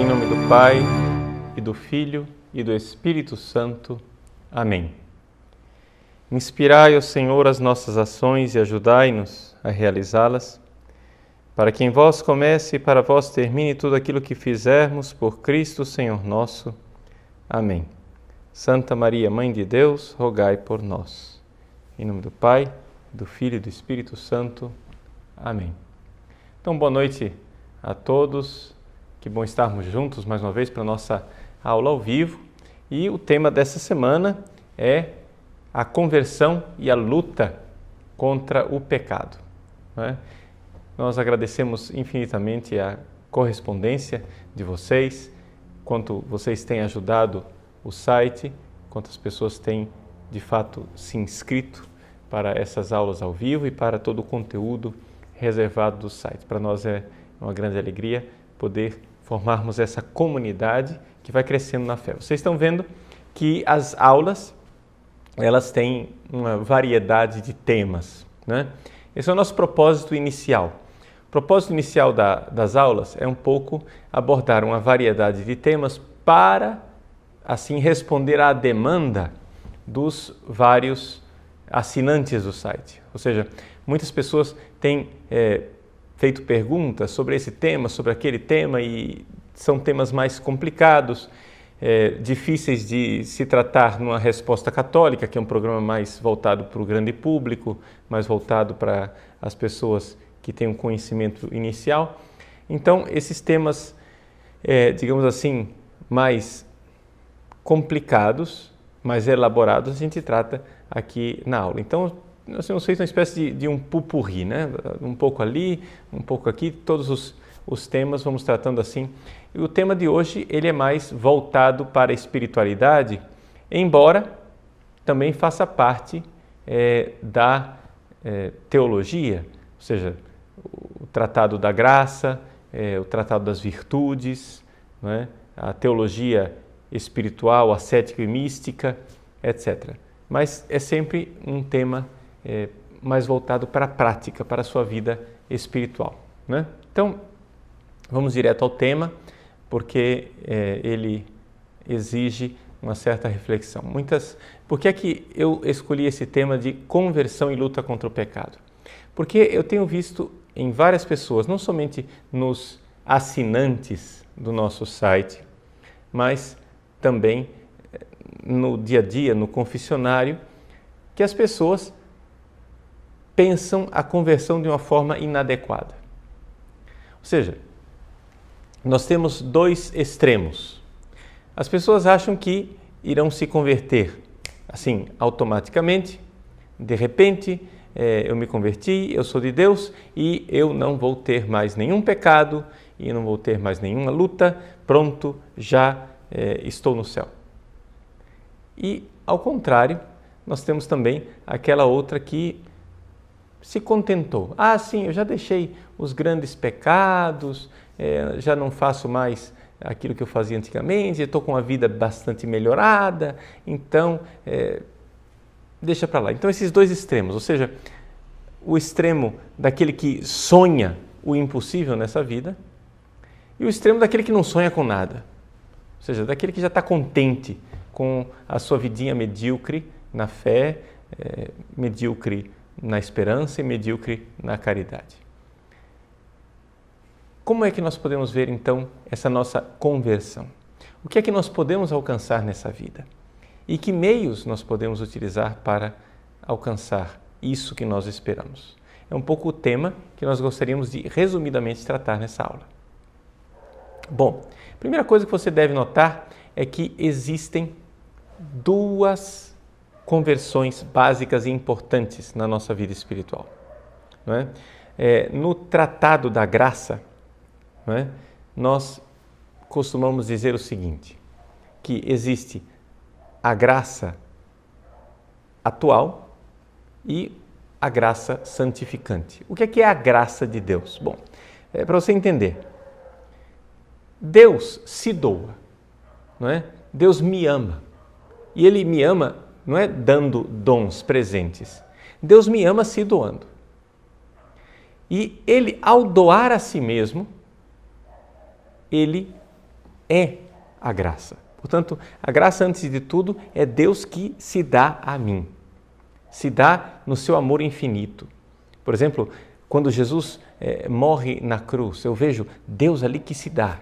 Em nome do Pai, e do Filho, e do Espírito Santo. Amém. Inspirai, ó Senhor, as nossas ações e ajudai-nos a realizá-las, para que em vós comece e para vós termine tudo aquilo que fizermos por Cristo, Senhor nosso. Amém. Santa Maria, Mãe de Deus, rogai por nós. Em nome do Pai, do Filho e do Espírito Santo. Amém. Então, boa noite a todos. Que bom estarmos juntos mais uma vez para a nossa aula ao vivo. E o tema dessa semana é a conversão e a luta contra o pecado. Né? Nós agradecemos infinitamente a correspondência de vocês, quanto vocês têm ajudado o site, quantas pessoas têm de fato se inscrito para essas aulas ao vivo e para todo o conteúdo reservado do site. Para nós é uma grande alegria poder formarmos essa comunidade que vai crescendo na fé. Vocês estão vendo que as aulas, elas têm uma variedade de temas, né? Esse é o nosso propósito inicial. O propósito inicial das aulas é um pouco abordar uma variedade de temas para, assim, responder à demanda dos vários assinantes do site. Ou seja, muitas pessoas têm feito perguntas sobre esse tema, sobre aquele tema, e são temas mais complicados, difíceis de se tratar numa resposta católica, que é um programa mais voltado para o grande público, mais voltado para as pessoas que têm um conhecimento inicial. Então, esses temas, digamos assim, mais complicados, mais elaborados, a gente trata aqui na aula. Então, nós temos feito uma espécie de um pupurri, né? Um pouco ali, um pouco aqui, todos os temas vamos tratando assim. E o tema de hoje, ele é mais voltado para a espiritualidade, embora também faça parte da teologia, ou seja, o Tratado da Graça, o Tratado das Virtudes, né? A teologia espiritual, ascética e mística, etc. Mas é sempre um tema mais voltado para a prática, para a sua vida espiritual, né? Então, vamos direto ao tema, porque ele exige uma certa reflexão. Por que é que eu escolhi esse tema de conversão e luta contra o pecado? Porque eu tenho visto em várias pessoas, não somente nos assinantes do nosso site, mas também no dia a dia, no confessionário, que as pessoas pensam a conversão de uma forma inadequada. Ou seja, nós temos dois extremos. As pessoas acham que irão se converter assim automaticamente, de repente, eu me converti, eu sou de Deus e eu não vou ter mais nenhum pecado e não vou ter mais nenhuma luta, pronto, já estou no céu. E, ao contrário, nós temos também aquela outra que se contentou. Ah, sim, eu já deixei os grandes pecados, já não faço mais aquilo que eu fazia antigamente, estou com uma vida bastante melhorada, então deixa para lá. Então, esses dois extremos, ou seja, o extremo daquele que sonha o impossível nessa vida e o extremo daquele que não sonha com nada, ou seja, daquele que já está contente com a sua vidinha medíocre na fé, medíocre na esperança e medíocre na caridade. Como é que nós podemos ver, então, essa nossa conversão? O que é que nós podemos alcançar nessa vida? E que meios nós podemos utilizar para alcançar isso que nós esperamos? É um pouco o tema que nós gostaríamos de, resumidamente, tratar nessa aula. Bom, a primeira coisa que você deve notar é que existem duas conversões básicas e importantes na nossa vida espiritual. Não é? No Tratado da Graça, não é? Nós costumamos dizer o seguinte, que existe a graça atual e a graça santificante. O que é a graça de Deus? Bom, para você entender, Deus se doa, não é? Deus me ama e Ele me ama não é dando dons, presentes. Deus me ama se doando. E Ele, ao doar a si mesmo, Ele é a graça. Portanto, a graça, antes de tudo, é Deus que se dá a mim. Se dá no seu amor infinito. Por exemplo, quando Jesus morre na cruz, eu vejo Deus ali que se dá.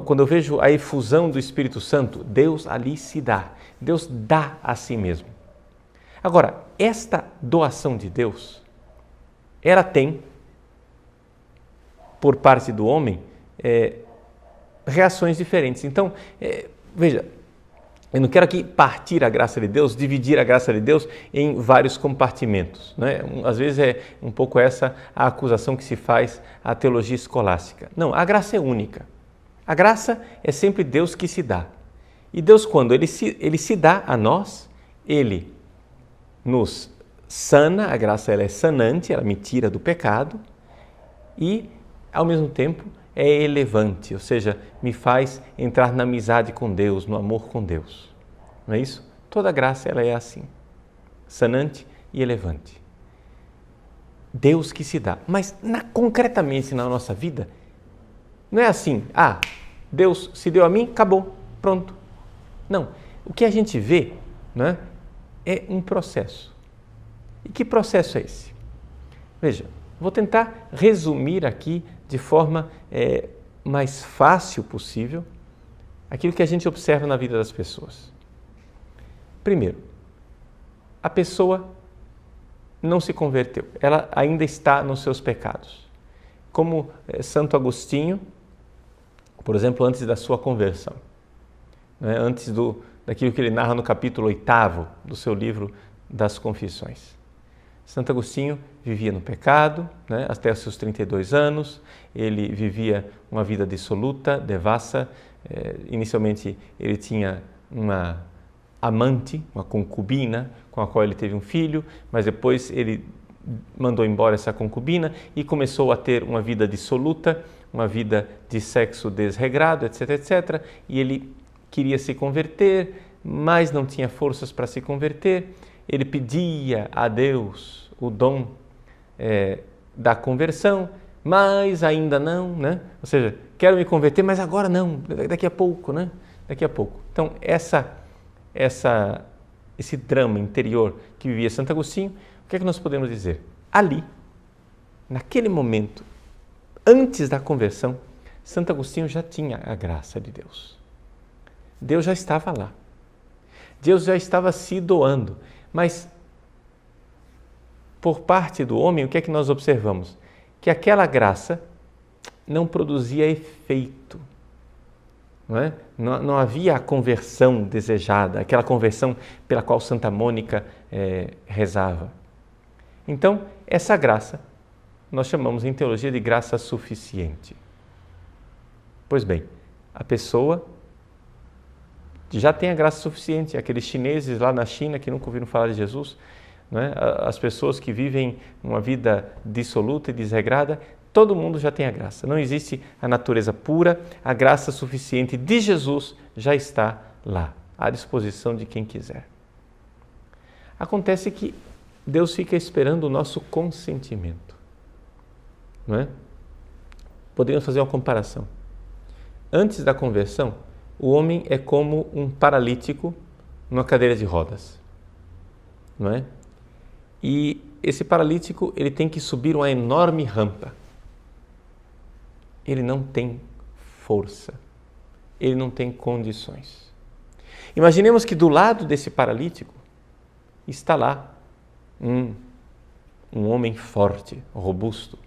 Quando eu vejo a efusão do Espírito Santo, Deus ali se dá. Deus dá a si mesmo. Agora, esta doação de Deus, ela tem, por parte do homem, reações diferentes. Então, veja, eu não quero aqui partir a graça de Deus, dividir a graça de Deus em vários compartimentos, né? Às vezes é um pouco essa a acusação que se faz à teologia escolástica. Não, a graça é única. A graça é sempre Deus que se dá. E Deus, quando Ele se dá a nós, Ele nos sana, a graça ela é sanante, ela me tira do pecado e, ao mesmo tempo, é elevante, ou seja, me faz entrar na amizade com Deus, no amor com Deus. Não é isso? Toda graça ela é assim, sanante e elevante. Deus que se dá. Mas concretamente na nossa vida, não é assim, Deus se deu a mim, acabou, pronto. Não, o que a gente vê, né, é um processo. E que processo é esse? Veja, vou tentar resumir aqui de forma mais fácil possível aquilo que a gente observa na vida das pessoas. Primeiro, a pessoa não se converteu, ela ainda está nos seus pecados. Como Santo Agostinho, por exemplo, antes da sua conversão, né, antes daquilo que ele narra no capítulo 8º do seu livro das Confissões. Santo Agostinho vivia no pecado, né, até os seus 32 anos, ele vivia uma vida dissoluta, devassa. Inicialmente ele tinha uma amante, uma concubina, com a qual ele teve um filho, mas depois ele mandou embora essa concubina e começou a ter uma vida dissoluta, uma vida de sexo desregrado, etc, etc. E ele queria se converter, mas não tinha forças para se converter. Ele pedia a Deus o dom da conversão, mas ainda não, né? Ou seja, quero me converter, mas agora não, daqui a pouco, né? Daqui a pouco. Então, esse drama interior que vivia Santo Agostinho, o que é que nós podemos dizer? Ali, naquele momento, antes da conversão, Santo Agostinho já tinha a graça de Deus. Deus já estava lá. Deus já estava se doando. Mas, por parte do homem, o que é que nós observamos? Que aquela graça não produzia efeito. Não é? Não havia a conversão desejada, aquela conversão pela qual Santa Mônica rezava. Então, essa graça, nós chamamos em teologia de graça suficiente. Pois bem, a pessoa já tem a graça suficiente. Aqueles chineses lá na China que nunca ouviram falar de Jesus, não é? As pessoas que vivem uma vida dissoluta e desregrada, todo mundo já tem a graça. Não existe a natureza pura, a graça suficiente de Jesus já está lá, à disposição de quem quiser. Acontece que Deus fica esperando o nosso consentimento, não é? Poderíamos fazer uma comparação. Antes da conversão, o homem é como um paralítico numa cadeira de rodas, não é? E esse paralítico, ele tem que subir uma enorme rampa. Ele não tem força, ele não tem condições. Imaginemos que do lado desse paralítico está lá um homem forte, robusto,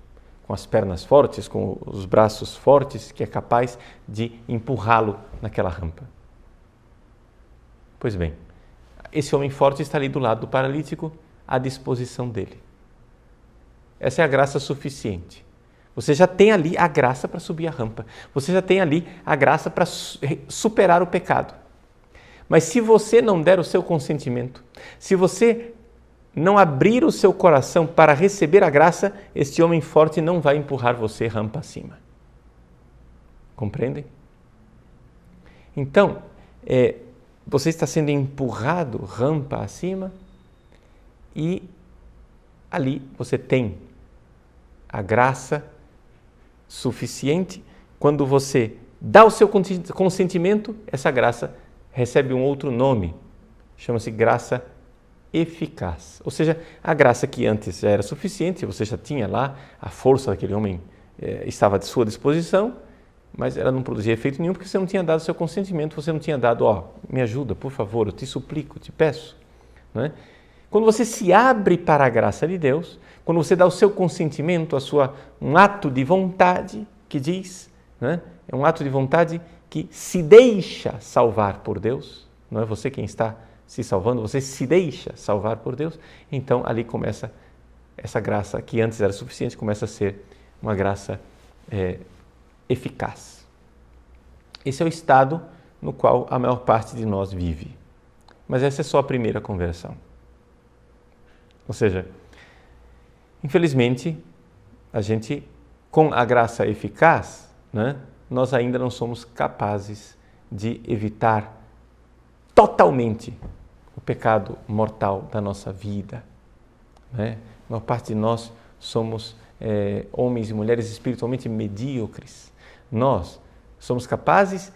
com as pernas fortes, com os braços fortes, que é capaz de empurrá-lo naquela rampa. Pois bem, esse homem forte está ali do lado do paralítico, à disposição dele. Essa é a graça suficiente. Você já tem ali a graça para subir a rampa. Você já tem ali a graça para superar o pecado. Mas se você não der o seu consentimento, se você não abrir o seu coração para receber a graça, este homem forte não vai empurrar você rampa acima. Compreendem? Então, você está sendo empurrado rampa acima e ali você tem a graça suficiente quando você dá o seu consentimento, essa graça recebe um outro nome, chama-se graça eficaz. Ou seja, a graça que antes já era suficiente, você já tinha lá, a força daquele homem estava à sua disposição, mas ela não produzia efeito nenhum porque você não tinha dado o seu consentimento, você não tinha dado, me ajuda, por favor, eu te suplico, te peço. Não é? Quando você se abre para a graça de Deus, quando você dá o seu consentimento, um ato de vontade que diz, não é? É um ato de vontade que se deixa salvar por Deus, não é você quem está se salvando, você se deixa salvar por Deus, então ali começa essa graça que antes era suficiente, começa a ser uma graça eficaz. Esse é o estado no qual a maior parte de nós vive. Mas essa é só a primeira conversão. Ou seja, infelizmente, a gente, com a graça eficaz, né, nós ainda não somos capazes de evitar totalmente o pecado mortal da nossa vida. Né? A maior parte de nós somos homens e mulheres espiritualmente medíocres. Nós somos capazes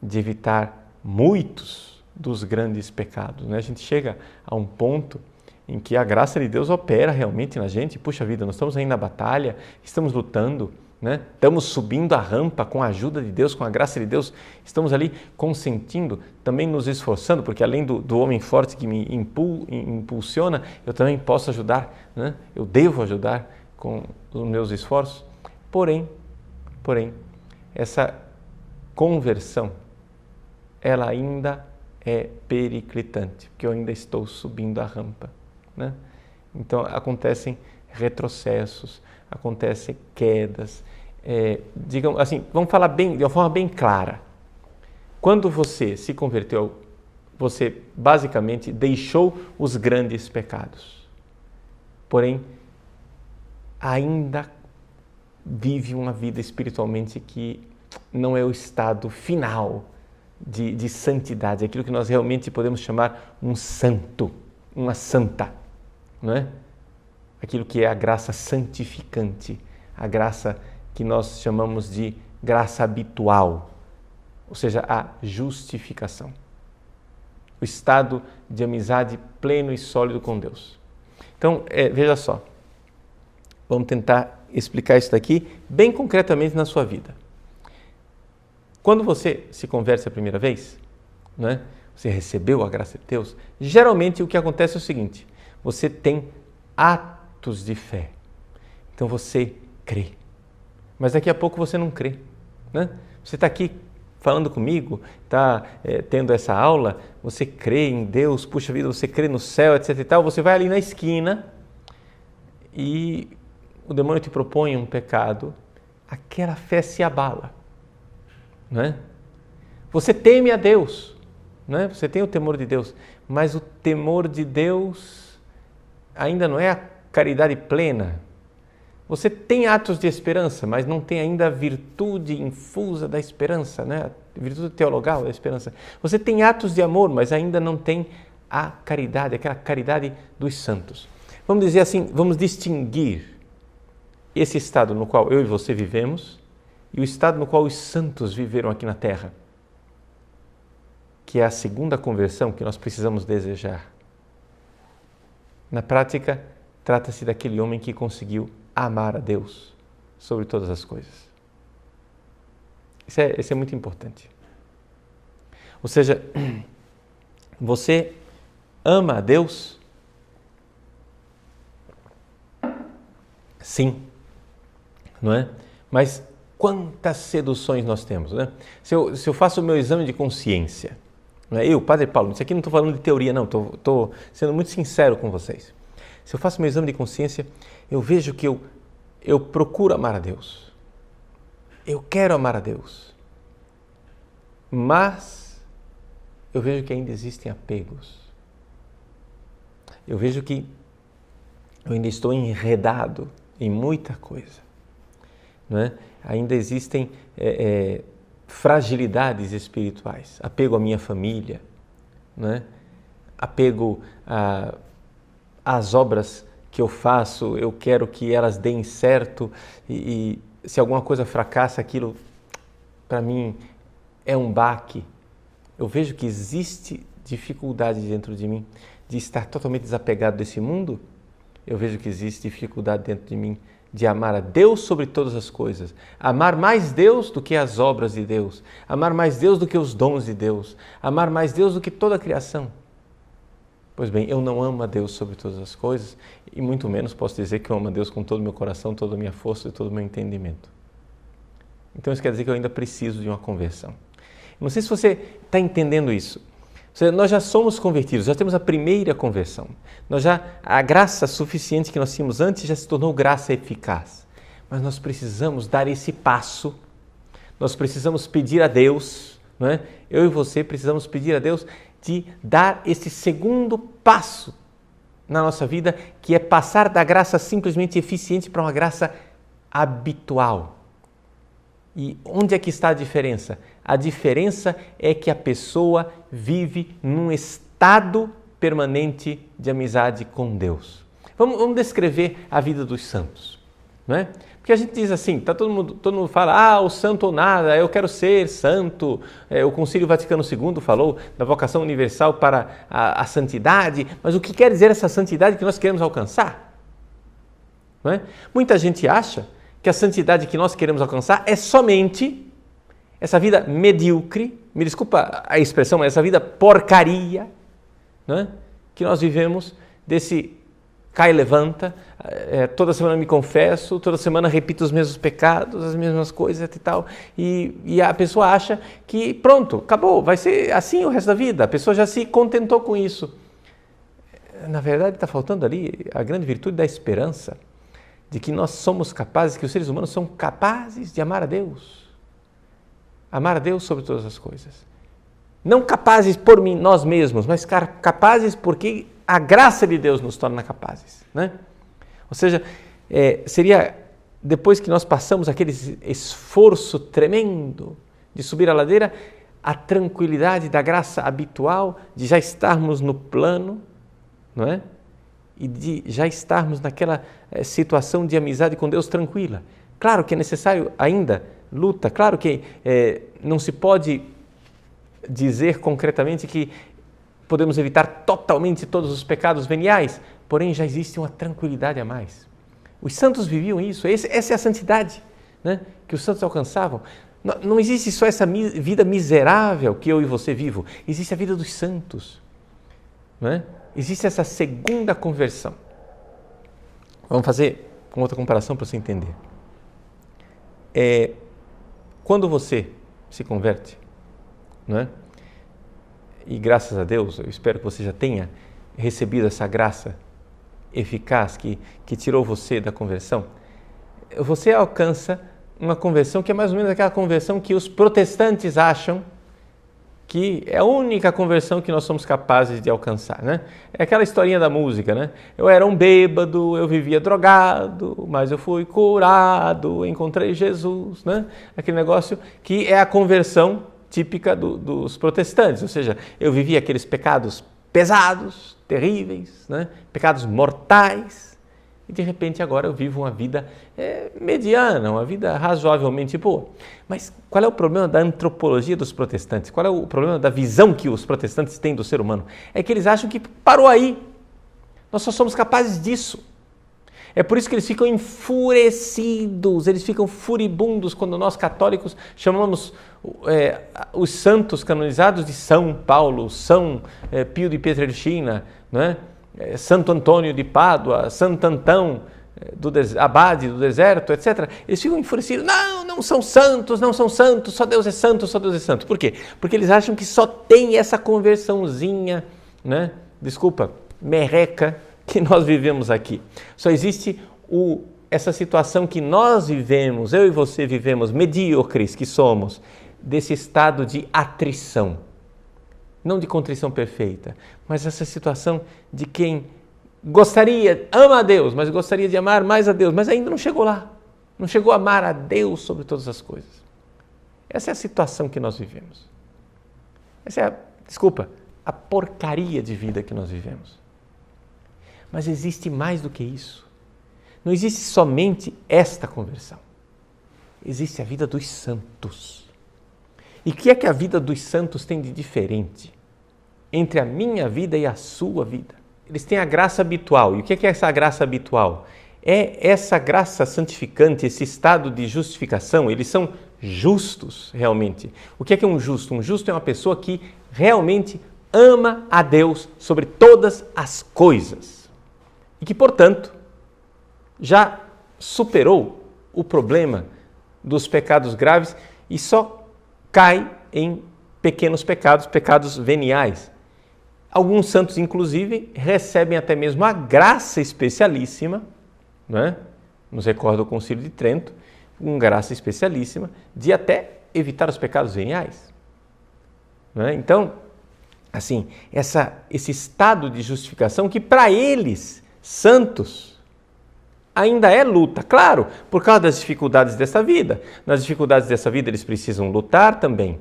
de evitar muitos dos grandes pecados. Né? A gente chega a um ponto em que a graça de Deus opera realmente na gente. Puxa vida, nós estamos aí na batalha, estamos lutando, né? Estamos subindo a rampa com a ajuda de Deus, com a graça de Deus, estamos ali consentindo, também nos esforçando, porque além do homem forte que me impulsiona, eu também posso ajudar, né? Eu devo ajudar com os meus esforços. Porém, essa conversão, ela ainda é periclitante, porque eu ainda estou subindo a rampa. Né? Então acontecem retrocessos, acontecem quedas. Digamos assim, vamos falar de uma forma bem clara. Quando você se converteu, você basicamente deixou os grandes pecados. Porém, ainda vive uma vida espiritualmente que não é o estado final de santidade, aquilo que nós realmente podemos chamar um santo, uma santa. Não é? Aquilo que é a graça santificante, a graça que nós chamamos de graça habitual, ou seja, a justificação. O estado de amizade pleno e sólido com Deus. Então, veja só, vamos tentar explicar isso daqui bem concretamente na sua vida. Quando você se converte a primeira vez, não é? Você recebeu a graça de Deus, geralmente o que acontece é o seguinte: você tem atos de fé. Então você crê. Mas daqui a pouco você não crê. Né? Você está aqui falando comigo, está tendo essa aula, você crê em Deus, puxa vida, você crê no céu, etc. e tal. Você vai ali na esquina e o demônio te propõe um pecado, aquela fé se abala. Não é? Você teme a Deus, não é? Você tem o temor de Deus, mas o temor de Deus ainda não é a caridade plena. Você tem atos de esperança, mas não tem ainda a virtude infusa da esperança, né? A virtude teologal da esperança. Você tem atos de amor, mas ainda não tem a caridade, aquela caridade dos santos. Vamos dizer assim, vamos distinguir esse estado no qual eu e você vivemos e o estado no qual os santos viveram aqui na Terra, que é a segunda conversão que nós precisamos desejar. Na prática, trata-se daquele homem que conseguiu amar a Deus sobre todas as coisas. Isso é muito importante. Ou seja, você ama a Deus? Sim, não é? Mas quantas seduções nós temos, né? Se eu faço o meu exame de consciência, eu, Padre Paulo, isso aqui não estou falando de teoria, não, estou sendo muito sincero com vocês. Se eu faço meu exame de consciência, eu vejo que eu procuro amar a Deus. Eu quero amar a Deus. Mas eu vejo que ainda existem apegos. Eu vejo que eu ainda estou enredado em muita coisa. Não é? Ainda existem fragilidades espirituais, apego à minha família, né? Apego às obras que eu faço, eu quero que elas deem certo e se alguma coisa fracassa, aquilo para mim é um baque. Eu vejo que existe dificuldade dentro de mim de estar totalmente desapegado desse mundo. Eu vejo que existe dificuldade dentro de mim de amar a Deus sobre todas as coisas. Amar mais Deus do que as obras de Deus. Amar mais Deus do que os dons de Deus. Amar mais Deus do que toda a criação. Pois bem, eu não amo a Deus sobre todas as coisas e muito menos posso dizer que eu amo a Deus com todo o meu coração, toda a minha força e todo o meu entendimento. Então isso quer dizer que eu ainda preciso de uma conversão. Não sei se você está entendendo isso. Nós já somos convertidos, já temos a primeira conversão. A graça suficiente que nós tínhamos antes já se tornou graça eficaz. Mas nós precisamos dar esse passo, nós precisamos pedir a Deus, não é? Eu e você precisamos pedir a Deus de dar esse segundo passo na nossa vida, que é passar da graça simplesmente eficiente para uma graça habitual. E onde é que está a diferença? A diferença é que a pessoa vive num estado permanente de amizade com Deus. Vamos descrever a vida dos santos, não é? Porque a gente diz assim, todo mundo fala, o santo ou nada, eu quero ser santo. O Concílio Vaticano II falou da vocação universal para a santidade, mas o que quer dizer essa santidade que nós queremos alcançar? Não é? Muita gente acha que a santidade que nós queremos alcançar é somente essa vida medíocre, me desculpa a expressão, mas essa vida porcaria, não é? Que nós vivemos desse cai e levanta, toda semana me confesso, toda semana repito os mesmos pecados, as mesmas coisas e tal, e a pessoa acha que pronto, acabou, vai ser assim o resto da vida, a pessoa já se contentou com isso. Na verdade está faltando ali a grande virtude da esperança, de que nós somos capazes, que os seres humanos são capazes de amar a Deus sobre todas as coisas. Não capazes por nós mesmos, mas capazes porque a graça de Deus nos torna capazes, né? Ou seja, seria depois que nós passamos aquele esforço tremendo de subir a ladeira, a tranquilidade da graça habitual de já estarmos no plano, não é? E de já estarmos naquela situação de amizade com Deus tranquila. Claro que é necessário ainda luta, claro que não se pode dizer concretamente que podemos evitar totalmente todos os pecados veniais, porém já existe uma tranquilidade a mais. Os santos viviam isso, essa é a santidade, né, que os santos alcançavam. Não existe só essa vida miserável que eu e você vivo, existe a vida dos santos, né? Existe essa segunda conversão. Vamos fazer com outra comparação para você entender. Quando você se converte, não é? E graças a Deus, eu espero que você já tenha recebido essa graça eficaz que tirou você da conversão, você alcança uma conversão que é mais ou menos aquela conversão que os protestantes acham que é a única conversão que nós somos capazes de alcançar, né? É aquela historinha da música, né? Eu era um bêbado, eu vivia drogado, mas eu fui curado, encontrei Jesus, né? Aquele negócio que é a conversão típica dos protestantes, ou seja, eu vivia aqueles pecados pesados, terríveis, né? Pecados mortais, e de repente agora eu vivo uma vida mediana, uma vida razoavelmente boa. Mas qual é o problema da antropologia dos protestantes? Qual é o problema da visão que os protestantes têm do ser humano? É que eles acham que parou aí, nós só somos capazes disso. É por isso que eles ficam enfurecidos, eles ficam furibundos quando nós católicos chamamos os santos canonizados de São Paulo, São Pio de Pietrelcina, não é? Santo Antônio de Pádua, Santo Antão, abade do deserto, etc. Eles ficam enfurecidos, não são santos, só Deus é santo, só Deus é santo. Por quê? Porque eles acham que só tem essa conversãozinha, né? Desculpa, merreca, que nós vivemos aqui. Só existe essa situação que nós vivemos, eu e você vivemos, medíocres que somos, desse estado de atrição. Não de contrição perfeita, mas essa situação de quem ama a Deus, mas gostaria de amar mais a Deus, mas ainda não chegou lá, não chegou a amar a Deus sobre todas as coisas. Essa é a situação que nós vivemos. Essa é a porcaria de vida que nós vivemos. Mas existe mais do que isso. Não existe somente esta conversão. Existe a vida dos santos. E o que é que a vida dos santos tem de diferente entre a minha vida e a sua vida? Eles têm a graça habitual. E o que é essa graça habitual? É essa graça santificante, esse estado de justificação. Eles são justos, realmente. O que é um justo? Um justo é uma pessoa que realmente ama a Deus sobre todas as coisas. E que, portanto, já superou o problema dos pecados graves e só cai em pequenos pecados, pecados veniais. Alguns santos, inclusive, recebem até mesmo a graça especialíssima, né? Nos recorda o Concílio de Trento, uma graça especialíssima de até evitar os pecados veniais. Né? Então, assim, esse estado de justificação que para eles, santos, ainda é luta. Claro, por causa das dificuldades dessa vida. Nas dificuldades dessa vida eles precisam lutar também.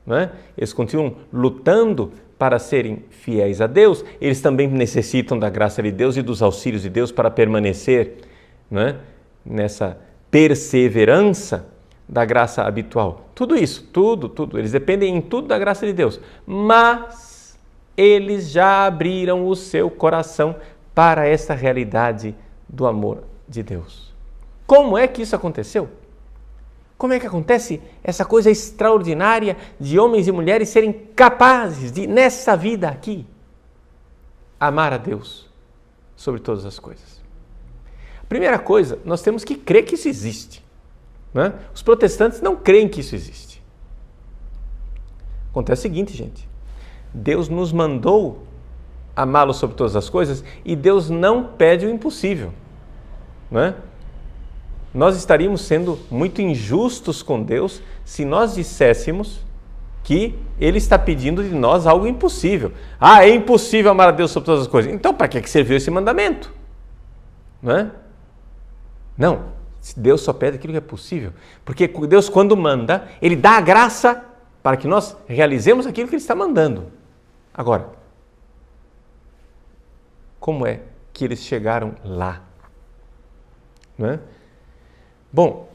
Né? Eles continuam lutando para serem fiéis a Deus. Eles também necessitam da graça de Deus e dos auxílios de Deus para permanecer, né, nessa perseverança da graça habitual. Tudo isso, tudo. Eles dependem em tudo da graça de Deus. Mas eles já abriram o seu coração para essa realidade do amor de Deus. Como é que isso aconteceu? Como é que acontece essa coisa extraordinária de homens e mulheres serem capazes de, nessa vida aqui, amar a Deus sobre todas as coisas? A primeira coisa, nós temos que crer que isso existe. Né? Os protestantes não creem que isso existe. Acontece o seguinte, gente. Deus nos mandou amá-lo sobre todas as coisas e Deus não pede o impossível. Né? Nós estaríamos sendo muito injustos com Deus se nós disséssemos que Ele está pedindo de nós algo impossível. Ah, é impossível amar a Deus sobre todas as coisas. Então, para que serviu esse mandamento? Não é? Não, Deus só pede aquilo que é possível. Porque Deus, quando manda, Ele dá a graça para que nós realizemos aquilo que Ele está mandando. Agora, como é que eles chegaram lá? Não é? Bom,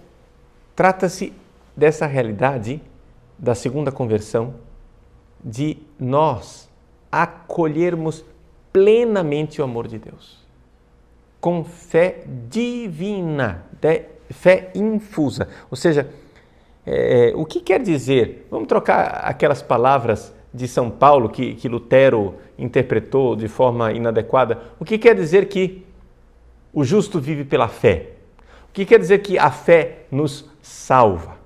trata-se dessa realidade da segunda conversão, de nós acolhermos plenamente o amor de Deus, com fé divina, fé infusa. Ou seja, o que quer dizer? Vamos trocar aquelas palavras de São Paulo que Lutero interpretou de forma inadequada. O que quer dizer que o justo vive pela fé? O que quer dizer que a fé nos salva?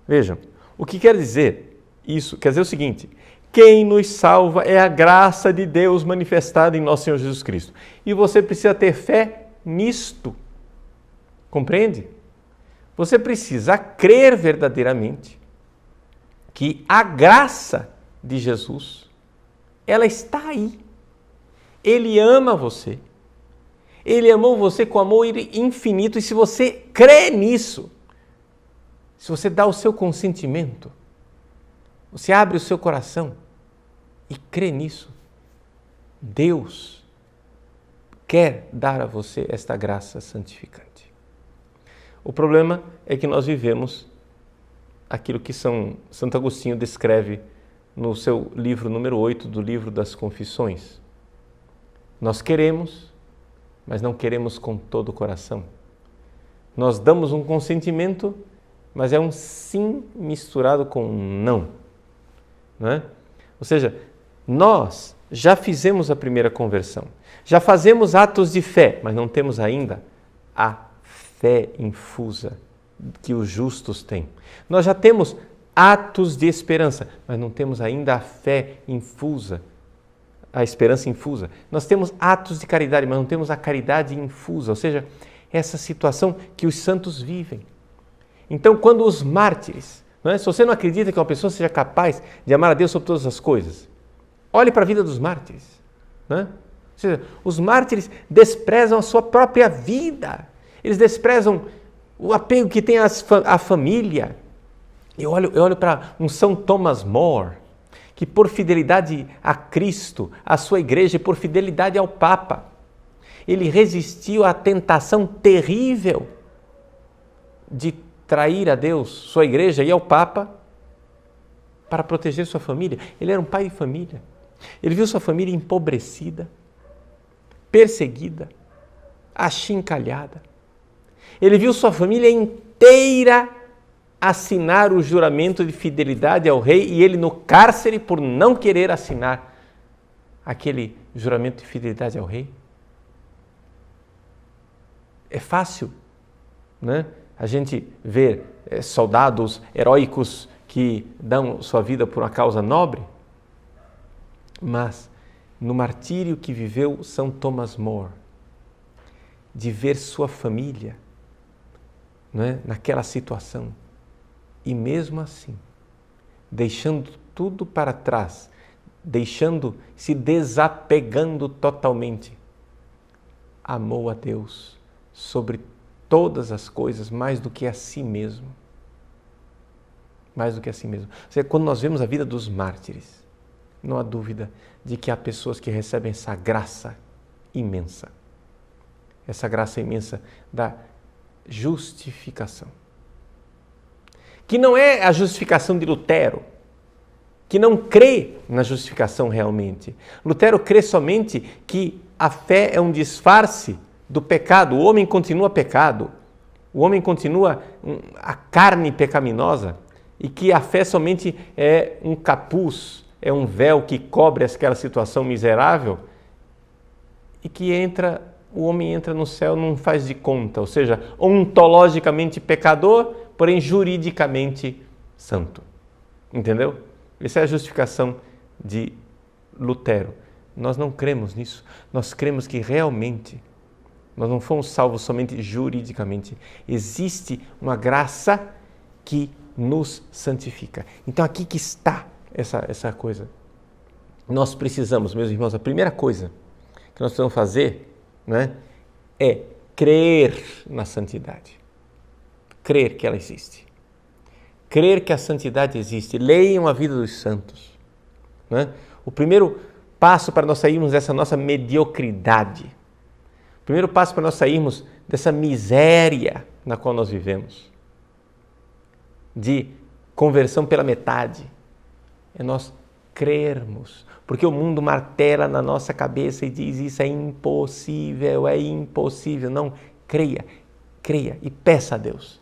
Vejam, o que quer dizer isso? Quer dizer o seguinte: quem nos salva é a graça de Deus manifestada em nosso Senhor Jesus Cristo. E você precisa ter fé nisto. Compreende? Você precisa crer verdadeiramente que a graça de Jesus, ela está aí. Ele ama você. Ele amou você com amor infinito, e se você crê nisso, se você dá o seu consentimento, você abre o seu coração e crê nisso, Deus quer dar a você esta graça santificante. O problema é que nós vivemos aquilo que Santo Agostinho descreve no seu livro número 8 do Livro das Confissões. Nós queremos, mas não queremos com todo o coração. Nós damos um consentimento, mas é um sim misturado com um não. Não é? Ou seja, nós já fizemos a primeira conversão, já fazemos atos de fé, mas não temos ainda a fé infusa que os justos têm. Nós já temos atos de esperança, mas não temos ainda a fé infusa, a esperança infusa. Nós temos atos de caridade, mas não temos a caridade infusa, ou seja, essa situação que os santos vivem. Então, quando os mártires, não é? Se você não acredita que uma pessoa seja capaz de amar a Deus sobre todas as coisas, olhe para a vida dos mártires. Não é? Ou seja, os mártires desprezam a sua própria vida, eles desprezam o apego que tem à família. Eu olho para um São Thomas More, que por fidelidade a Cristo, à sua igreja e por fidelidade ao Papa, ele resistiu à tentação terrível de trair a Deus, sua igreja e ao Papa, para proteger sua família. Ele era um pai de família. Ele viu sua família empobrecida, perseguida, achincalhada. Ele viu sua família inteira assinar o juramento de fidelidade ao rei e ele no cárcere por não querer assinar aquele juramento de fidelidade ao rei. É fácil, né? A gente ver soldados heróicos que dão sua vida por uma causa nobre, mas no martírio que viveu São Thomas More, de ver sua família, né, naquela situação, e mesmo assim, deixando tudo para trás, se desapegando totalmente, amou a Deus sobre todas as coisas, mais do que a si mesmo. Mais do que a si mesmo. Ou seja, quando nós vemos a vida dos mártires, não há dúvida de que há pessoas que recebem essa graça imensa da justificação. Que não é a justificação de Lutero, que não crê na justificação realmente. Lutero crê somente que a fé é um disfarce do pecado. O homem continua pecado, o homem continua a carne pecaminosa e que a fé somente é um capuz, é um véu que cobre aquela situação miserável e que o homem entra no céu, não faz de conta, ou seja, ontologicamente pecador, porém juridicamente santo. Entendeu? Essa é a justificação de Lutero. Nós não cremos nisso. Nós cremos que realmente nós não fomos salvos somente juridicamente. Existe uma graça que nos santifica. Então aqui que está essa coisa. Nós precisamos, meus irmãos, a primeira coisa que nós precisamos fazer, né, é crer na santidade. Crer que ela existe. Crer que a santidade existe. Leiam a vida dos santos. Né? O primeiro passo para nós sairmos dessa nossa mediocridade, o primeiro passo para nós sairmos dessa miséria na qual nós vivemos, de conversão pela metade, é nós crermos. Porque o mundo martela na nossa cabeça e diz isso é impossível, é impossível. Não, creia e peça a Deus,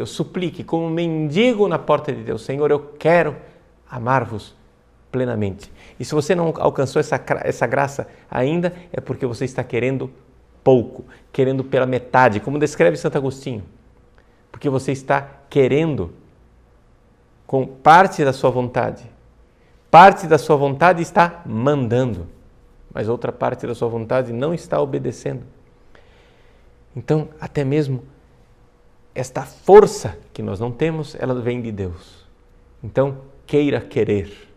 suplique como um mendigo na porta de Deus. Senhor, eu quero amar-vos plenamente. E se você não alcançou essa graça ainda, é porque você está querendo pouco, querendo pela metade, como descreve Santo Agostinho. Porque você está querendo com parte da sua vontade. Parte da sua vontade está mandando, mas outra parte da sua vontade não está obedecendo. Então, até mesmo esta força que nós não temos, ela vem de Deus. Então, queira querer.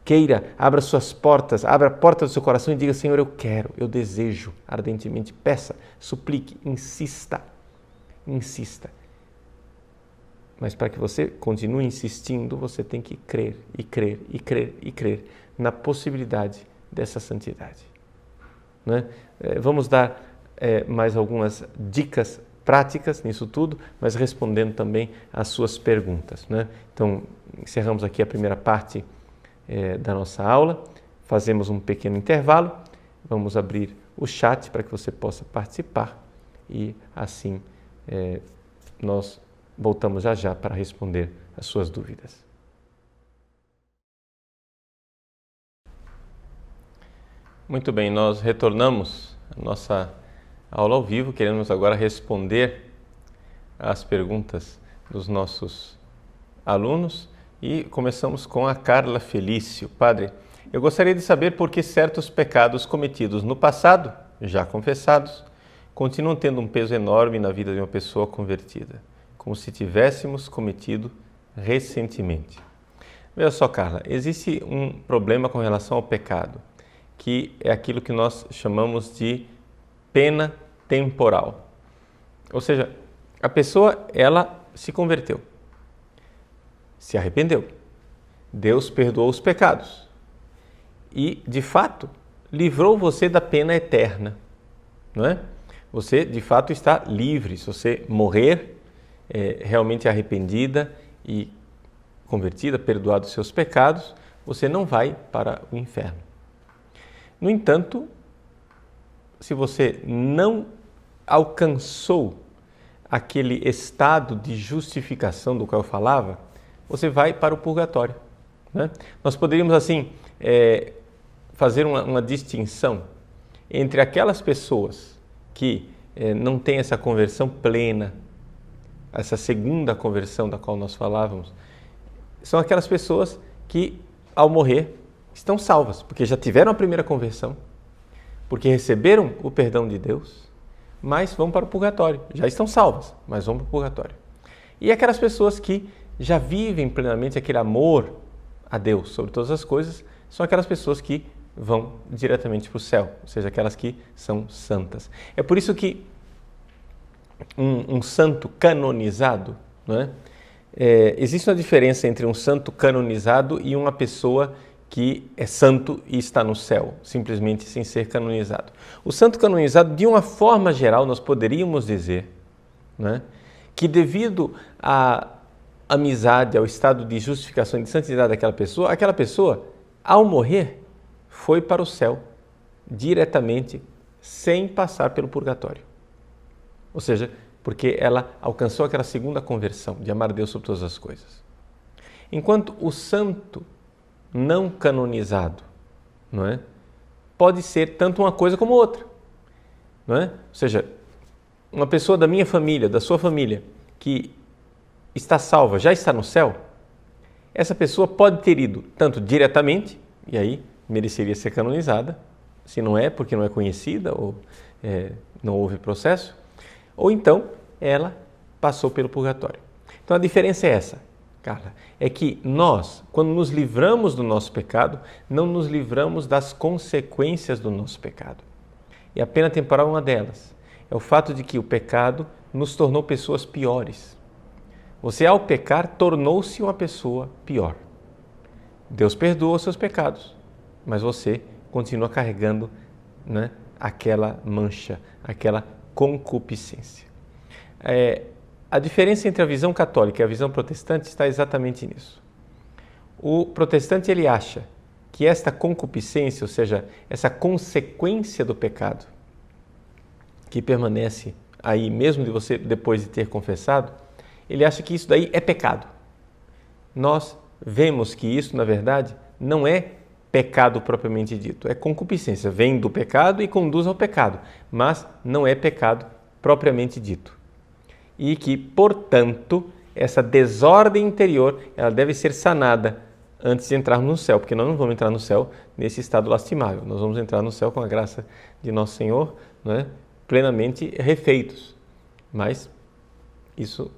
Queira, abra suas portas, abra a porta do seu coração e diga, Senhor, eu quero, eu desejo ardentemente. Peça, suplique, insista. Mas para que você continue insistindo, você tem que crer na possibilidade dessa santidade. Né? Vamos dar mais algumas dicas práticas nisso tudo, mas respondendo também às suas perguntas. Né? Então, encerramos aqui a primeira parte da nossa aula, fazemos um pequeno intervalo, vamos abrir o chat para que você possa participar e assim nós voltamos já para responder as suas dúvidas. Muito bem, nós retornamos à nossa aula ao vivo, queremos agora responder às perguntas dos nossos alunos e começamos com a Carla Felício. Padre, eu gostaria de saber por que certos pecados cometidos no passado, já confessados, continuam tendo um peso enorme na vida de uma pessoa convertida, como se tivéssemos cometido recentemente. Veja só, Carla, existe um problema com relação ao pecado, que é aquilo que nós chamamos de pena temporal. Ou seja, a pessoa, ela se converteu, se arrependeu, Deus perdoou os pecados e, de fato, livrou você da pena eterna, não é? Você, de fato, está livre. Se você morrer realmente arrependida e convertida, perdoados os seus pecados, você não vai para o inferno. No entanto, se você não alcançou aquele estado de justificação do qual eu falava, você vai para o purgatório, né? Nós poderíamos assim fazer uma distinção entre aquelas pessoas que não têm essa conversão plena, essa segunda conversão da qual nós falávamos, são aquelas pessoas que ao morrer estão salvas, porque já tiveram a primeira conversão, porque receberam o perdão de Deus, mas vão para o purgatório. Já estão salvas, mas vão para o purgatório. E aquelas pessoas que já vivem plenamente aquele amor a Deus sobre todas as coisas, são aquelas pessoas que vão diretamente para o céu, ou seja, aquelas que são santas. É por isso que um santo canonizado, não é? Existe uma diferença entre um santo canonizado e uma pessoa que é santo e está no céu, simplesmente sem ser canonizado. O santo canonizado, de uma forma geral, nós poderíamos dizer, né, que devido à amizade, ao estado de justificação e de santidade aquela pessoa, ao morrer, foi para o céu diretamente, sem passar pelo purgatório. Ou seja, porque ela alcançou aquela segunda conversão, de amar a Deus sobre todas as coisas. Enquanto o santo não canonizado, não é? Pode ser tanto uma coisa como outra, não é? Ou seja, uma pessoa da minha família, da sua família, que está salva, já está no céu, essa pessoa pode ter ido tanto diretamente, e aí mereceria ser canonizada, se não é, porque não é conhecida ou não houve processo, ou então ela passou pelo purgatório. Então a diferença é essa, Carla, é que nós, quando nos livramos do nosso pecado, não nos livramos das consequências do nosso pecado. E a pena temporal é uma delas. É o fato de que o pecado nos tornou pessoas piores. Você, ao pecar, tornou-se uma pessoa pior. Deus perdoa os seus pecados, mas você continua carregando, né, aquela mancha, aquela concupiscência. A diferença entre a visão católica e a visão protestante está exatamente nisso. O protestante, ele acha que esta concupiscência, ou seja, essa consequência do pecado, que permanece aí mesmo de você depois de ter confessado, ele acha que isso daí é pecado. Nós vemos que isso, na verdade, não é pecado propriamente dito, é concupiscência, vem do pecado e conduz ao pecado, mas não é pecado propriamente dito. E que, portanto, essa desordem interior, ela deve ser sanada antes de entrarmos no céu, porque nós não vamos entrar no céu nesse estado lastimável, nós vamos entrar no céu com a graça de Nosso Senhor, né, plenamente refeitos, mas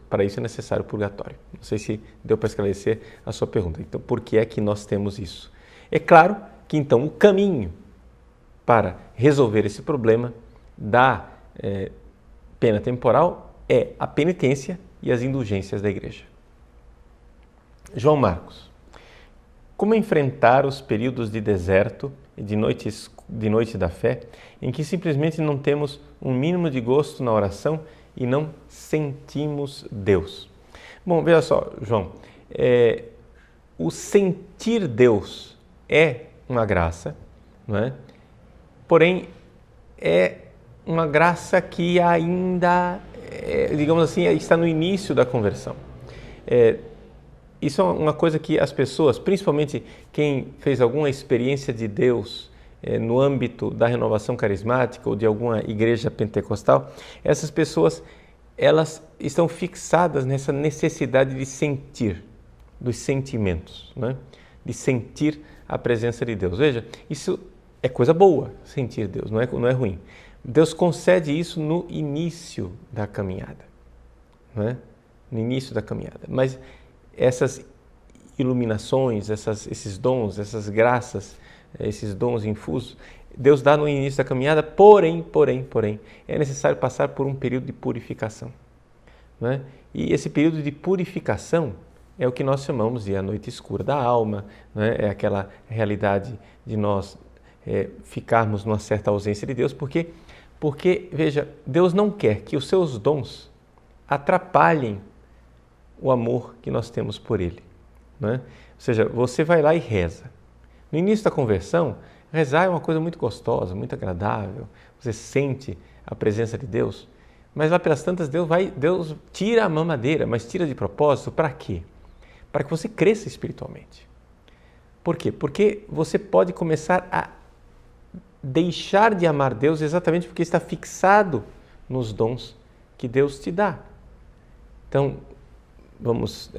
para isso é necessário o purgatório. Não sei se deu para esclarecer a sua pergunta. Então, por que é que nós temos isso? É claro que, então, o caminho para resolver esse problema da pena temporal é a penitência e as indulgências da Igreja. João Marcos, como enfrentar os períodos de deserto e de noite da fé, em que simplesmente não temos um mínimo de gosto na oração e não sentimos Deus? Bom, veja só, João, o sentir Deus é uma graça, não é? Porém, é uma graça que ainda, digamos assim, está no início da conversão. Isso é uma coisa que as pessoas, principalmente quem fez alguma experiência de Deus no âmbito da renovação carismática ou de alguma igreja pentecostal, essas pessoas, elas estão fixadas nessa necessidade de sentir, dos sentimentos, né? De sentir a presença de Deus. Veja, isso é coisa boa, sentir Deus, não é ruim. Deus concede isso no início da caminhada, não é? No início da caminhada. Mas essas iluminações, esses dons, essas graças, esses dons infusos, Deus dá no início da caminhada, porém, é necessário passar por um período de purificação, não é? E esse período de purificação é o que nós chamamos de a noite escura da alma, não é? É aquela realidade de nós ficarmos numa certa ausência de Deus, porque, veja, Deus não quer que os seus dons atrapalhem o amor que nós temos por Ele, né? Ou seja, você vai lá e reza. No início da conversão, rezar é uma coisa muito gostosa, muito agradável, você sente a presença de Deus, mas lá pelas tantas Deus tira a mamadeira, mas tira de propósito para quê? Para que você cresça espiritualmente. Por quê? Porque você pode começar a deixar de amar Deus exatamente porque está fixado nos dons que Deus te dá. Então, vamos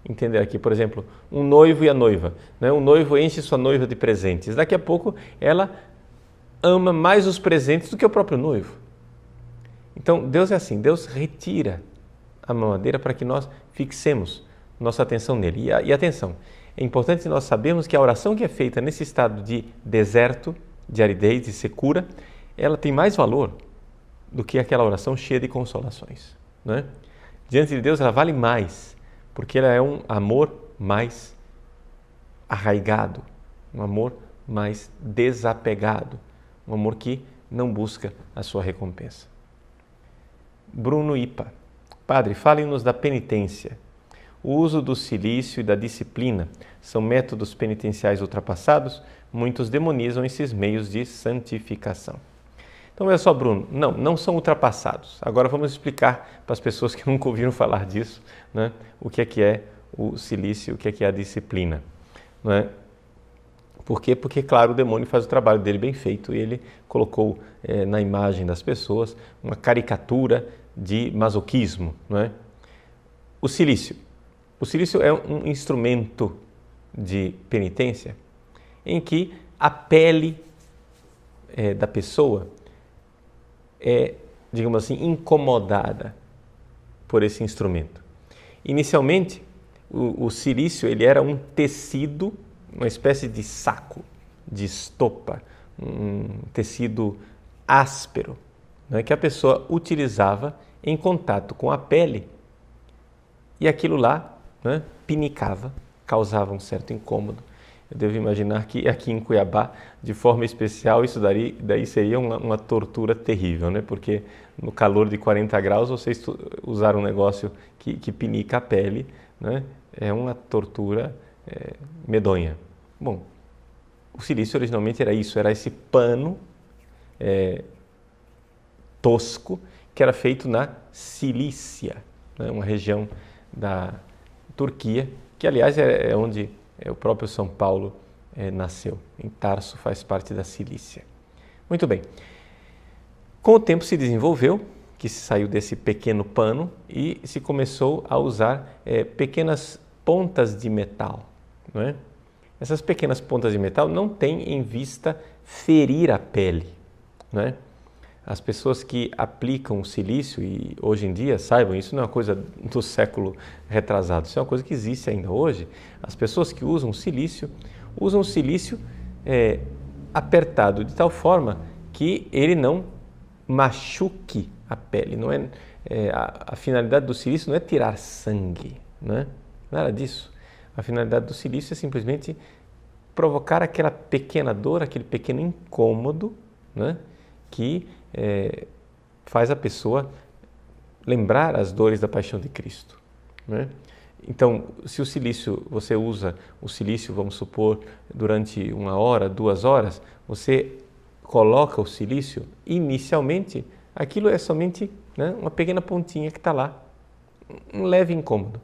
entender aqui, por exemplo, um noivo e a noiva, né? O noivo enche sua noiva de presentes. Daqui a pouco ela ama mais os presentes do que o próprio noivo. Então, Deus é assim, Deus retira a mamadeira para que nós fixemos nossa atenção nele. E atenção, é importante nós sabermos que a oração que é feita nesse estado de deserto, de aridez, de secura, ela tem mais valor do que aquela oração cheia de consolações, né? Diante de Deus ela vale mais, porque ela é um amor mais arraigado, um amor mais desapegado, um amor que não busca a sua recompensa. Bruno Ipa: Padre, fale-nos da penitência. O uso do cilício e da disciplina são métodos penitenciais ultrapassados? Muitos demonizam esses meios de santificação. Então, olha só, Bruno, não são ultrapassados. Agora vamos explicar para as pessoas que nunca ouviram falar disso, né, o que é o cilício, o que é a disciplina. Não é? Por quê? Porque, claro, o demônio faz o trabalho dele bem feito e ele colocou na imagem das pessoas uma caricatura de masoquismo. Não é? O cilício é um instrumento de penitência em que a pele da pessoa é, digamos assim, incomodada por esse instrumento. Inicialmente, o cilício ele era um tecido, uma espécie de saco, de estopa, um tecido áspero, né, que a pessoa utilizava em contato com a pele e aquilo lá, né, pinicava, causava um certo incômodo. Eu devo imaginar que aqui em Cuiabá, de forma especial, isso daí seria uma tortura terrível, né? Porque no calor de 40 graus, vocês usaram um negócio que pinica a pele, né? É uma tortura medonha. Bom, o cilício originalmente era isso, era esse pano tosco que era feito na Cilícia, né? Uma região da Turquia, que aliás é onde o próprio São Paulo nasceu. Em Tarso faz parte da Cilícia. Muito bem. Com o tempo se desenvolveu, que se saiu desse pequeno pano e se começou a usar pequenas pontas de metal. Não é? Essas pequenas pontas de metal não têm em vista ferir a pele. Não é? As pessoas que aplicam o cilício, e hoje em dia, saibam, isso não é uma coisa do século retrasado, isso é uma coisa que existe ainda hoje. As pessoas que usam o cilício apertado de tal forma que ele não machuque a pele. Não a finalidade do cilício não é tirar sangue, não é? Nada disso. A finalidade do cilício é simplesmente provocar aquela pequena dor, aquele pequeno incômodo, né, que faz a pessoa lembrar as dores da paixão de Cristo, né? Então, se você usa o cilício, vamos supor, durante 1 hora, 2 horas, você coloca o cilício, inicialmente, aquilo é somente, né, uma pequena pontinha que está lá, um leve incômodo.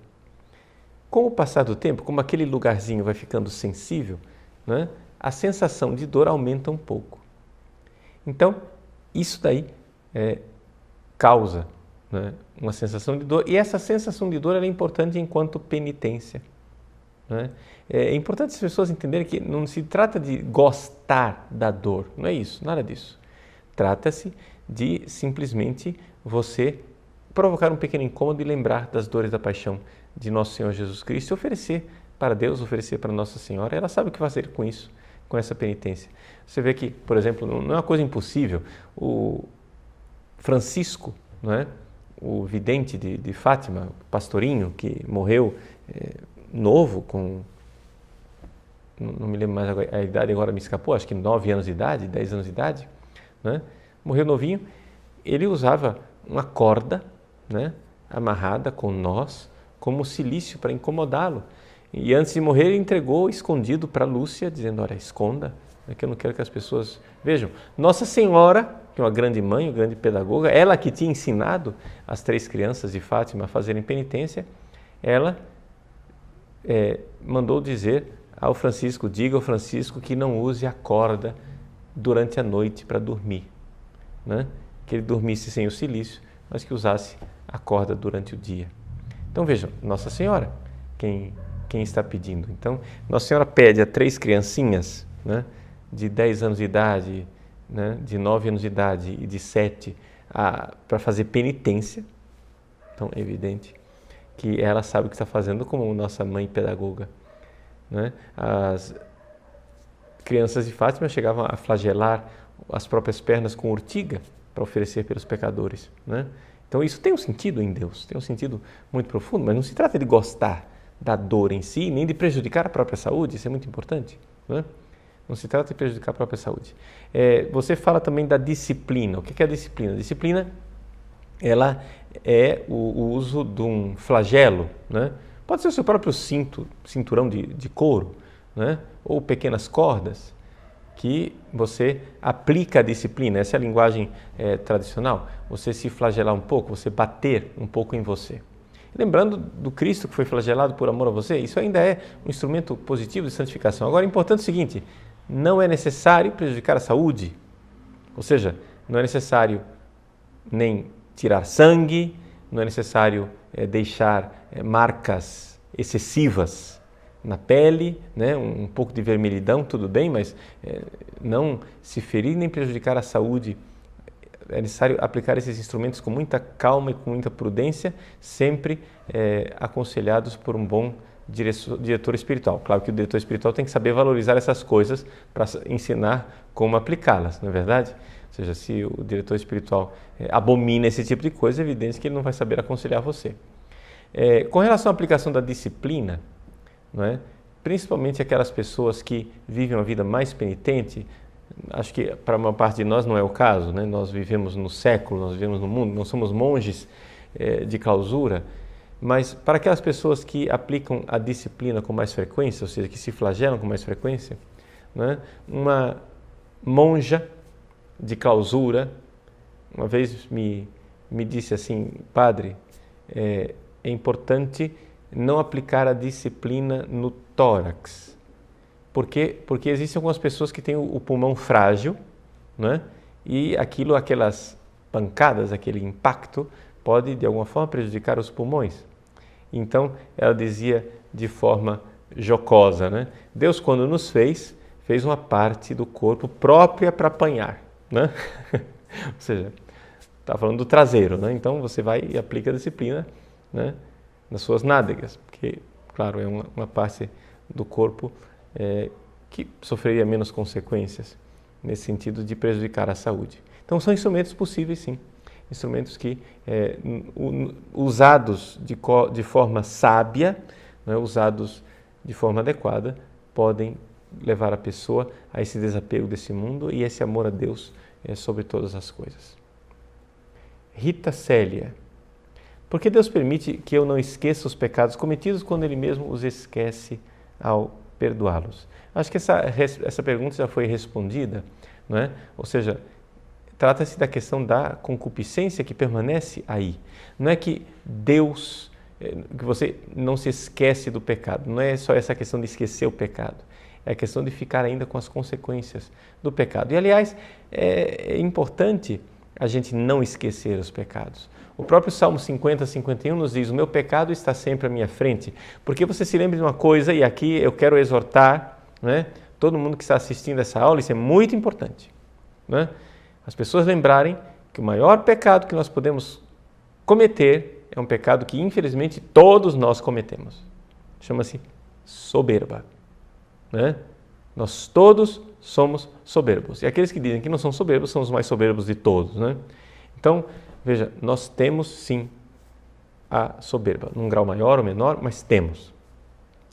Com o passar do tempo, como aquele lugarzinho vai ficando sensível, né, a sensação de dor aumenta um pouco. Então, isso daí causa, né, uma sensação de dor, e essa sensação de dor é importante enquanto penitência. Né? É importante as pessoas entenderem que não se trata de gostar da dor, não é isso, nada disso. Trata-se de simplesmente você provocar um pequeno incômodo e lembrar das dores da paixão de Nosso Senhor Jesus Cristo e oferecer para Deus, oferecer para Nossa Senhora. Ela sabe o que fazer com isso, com essa penitência. Você vê que, por exemplo, não é uma coisa impossível. O Francisco, não é? O vidente de Fátima, o pastorinho que morreu novo, não me lembro mais a idade, agora me escapou, acho que 9 anos de idade, 10 anos de idade, né? Morreu novinho. Ele usava uma corda, né, amarrada com nós, como cilício para incomodá-lo. E antes de morrer, ele entregou escondido para Lúcia, dizendo, olha, esconda, que eu não quero que as pessoas vejam. Nossa Senhora, que é uma grande mãe, uma grande pedagoga, ela que tinha ensinado as 3 crianças de Fátima a fazerem penitência, ela mandou dizer ao Francisco, diga ao Francisco que não use a corda durante a noite para dormir, né? Que ele dormisse sem o cilício, mas que usasse a corda durante o dia. Então vejam, Nossa Senhora, quem está pedindo. Então, Nossa Senhora pede a 3 criancinhas, né, de 10 anos de idade, né, de 9 anos de idade e de 7, para fazer penitência. Então é evidente que ela sabe o que está fazendo como nossa mãe pedagoga, né? As crianças de Fátima chegavam a flagelar as próprias pernas com urtiga para oferecer pelos pecadores, né? Então isso tem um sentido em Deus, tem um sentido muito profundo, mas não se trata de gostar da dor em si, nem de prejudicar a própria saúde, isso é muito importante, né? Não se trata de prejudicar a própria saúde. Você fala também da disciplina. O que é a disciplina? A disciplina, ela é o uso de um flagelo, né? Pode ser o seu próprio cinturão de couro, né? Ou pequenas cordas, que você aplica a disciplina. Essa é a linguagem tradicional. Você se flagelar um pouco, você bater um pouco em você. Lembrando do Cristo que foi flagelado por amor a você, isso ainda é um instrumento positivo de santificação. Agora, é importante o seguinte, não é necessário prejudicar a saúde, ou seja, não é necessário nem tirar sangue, não é necessário deixar marcas excessivas na pele, né? Um pouco de vermelhidão, tudo bem, mas não se ferir nem prejudicar a saúde. É necessário aplicar esses instrumentos com muita calma e com muita prudência, sempre aconselhados por um bom diretor espiritual. Claro que o diretor espiritual tem que saber valorizar essas coisas para ensinar como aplicá-las, não é verdade? Ou seja, se o diretor espiritual abomina esse tipo de coisa, é evidente que ele não vai saber aconselhar você. Com relação à aplicação da disciplina, não é? Principalmente aquelas pessoas que vivem uma vida mais penitente, acho que para uma parte de nós não é o caso, né? Nós vivemos no século, nós vivemos no mundo, não somos monges de clausura, mas para aquelas pessoas que aplicam a disciplina com mais frequência, ou seja, que se flagelam com mais frequência, né? Uma monja de clausura uma vez me disse assim, padre, é importante não aplicar a disciplina no tórax. Por quê? Porque existem algumas pessoas que têm o pulmão frágil, né? E aquelas pancadas, aquele impacto, pode de alguma forma prejudicar os pulmões. Então, ela dizia de forma jocosa, né? Deus, quando nos fez uma parte do corpo própria para apanhar, né? Ou seja, está falando do traseiro, né? Então, você vai e aplica a disciplina, né, nas suas nádegas, porque, claro, é uma parte do corpo que sofreria menos consequências nesse sentido de prejudicar a saúde. Então, são instrumentos possíveis, sim. Instrumentos que, usados de forma sábia, né, usados de forma adequada, podem levar a pessoa a esse desapego desse mundo e esse amor a Deus sobre todas as coisas. Rita Célia. Por que Deus permite que eu não esqueça os pecados cometidos quando Ele mesmo os esquece ao perdoá-los? Acho que essa pergunta já foi respondida, não é? Ou seja, trata-se da questão da concupiscência que permanece aí. Não é que Deus, que você não se esquece do pecado, não é só essa questão de esquecer o pecado, é a questão de ficar ainda com as consequências do pecado. E, aliás, é importante a gente não esquecer os pecados. O próprio Salmo 50, 51 nos diz, o meu pecado está sempre à minha frente. Porque você se lembra de uma coisa, e aqui eu quero exortar, né, todo mundo que está assistindo essa aula, isso é muito importante, né? As pessoas lembrarem que o maior pecado que nós podemos cometer é um pecado que, infelizmente, todos nós cometemos. Chama-se soberba, né? Nós todos somos soberbos. E aqueles que dizem que não são soberbos são os mais soberbos de todos, né? Então, veja, nós temos sim a soberba, num grau maior ou menor, mas temos.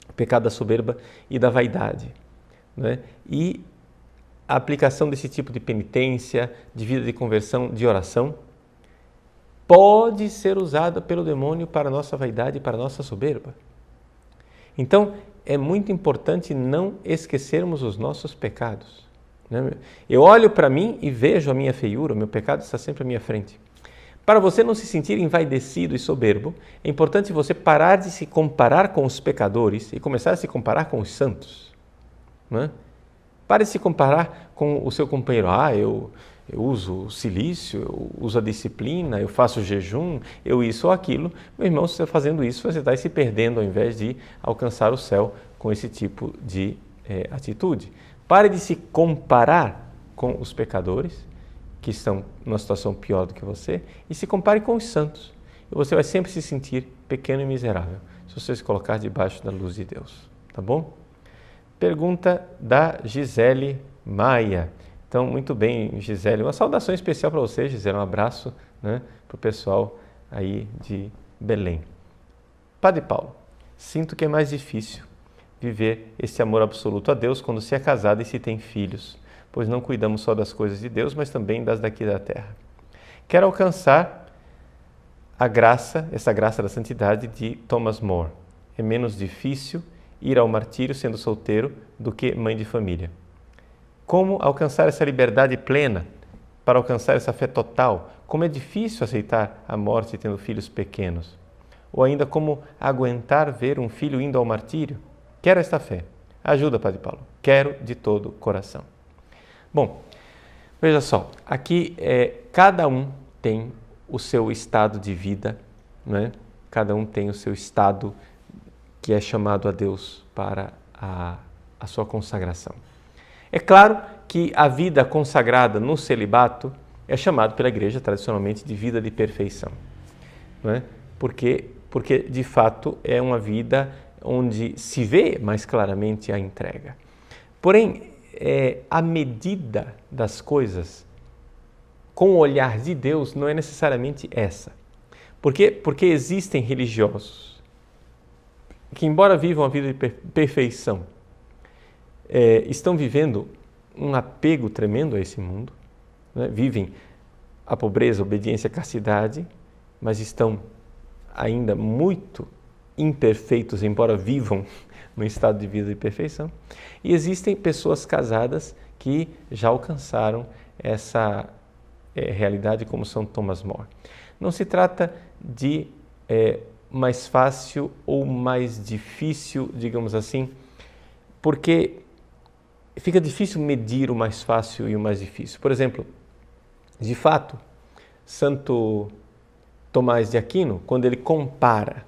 O pecado da soberba e da vaidade, né? E a aplicação desse tipo de penitência, de vida de conversão, de oração, pode ser usada pelo demônio para a nossa vaidade e para a nossa soberba. Então, é muito importante não esquecermos os nossos pecados. Eu olho para mim e vejo a minha feiura, o meu pecado está sempre à minha frente. Para você não se sentir envaidecido e soberbo, é importante você parar de se comparar com os pecadores e começar a se comparar com os santos. Pare de se comparar com o seu companheiro. Eu uso silício, eu uso a disciplina, eu faço jejum, eu isso ou aquilo. Meu irmão, se você está fazendo isso, você está se perdendo ao invés de alcançar o céu com esse tipo de atitude. Pare de se comparar com os pecadores, que estão numa situação pior do que você, e se compare com os santos. E você vai sempre se sentir pequeno e miserável, se você se colocar debaixo da luz de Deus. Tá bom? Pergunta da Gisele Maia. Então, muito bem, Gisele. Uma saudação especial para você, Gisele. Um abraço, para o pessoal aí de Belém. Padre Paulo, sinto que é mais difícil viver esse amor absoluto a Deus quando se é casado e se tem filhos, pois não cuidamos só das coisas de Deus, mas também das daqui da terra. Quero alcançar essa graça da santidade de Thomas More. É menos difícil ir ao martírio sendo solteiro do que mãe de família. Como alcançar essa liberdade plena para alcançar essa fé total? Como é difícil aceitar a morte tendo filhos pequenos? Ou ainda como aguentar ver um filho indo ao martírio? Quero esta fé. Ajuda, Padre Paulo. Quero de todo o coração. Bom, veja só, aqui cada um tem o seu estado de vida, Cada um tem o seu estado que é chamado a Deus para a sua consagração. É claro que a vida consagrada no celibato é chamada pela Igreja tradicionalmente de vida de perfeição, Porque de fato é uma vida onde se vê mais claramente a entrega. Porém, a medida das coisas com o olhar de Deus não é necessariamente essa. Por quê? Porque existem religiosos que, embora vivam a vida de perfeição, estão vivendo um apego tremendo a esse mundo, vivem a pobreza, a obediência, a castidade, mas estão ainda muito imperfeitos, embora vivam no estado de vida de perfeição. E existem pessoas casadas que já alcançaram essa realidade, como São Thomas More. Não se trata de mais fácil ou mais difícil, digamos assim, porque fica difícil medir o mais fácil e o mais difícil. Por exemplo, de fato, Santo Tomás de Aquino, quando ele compara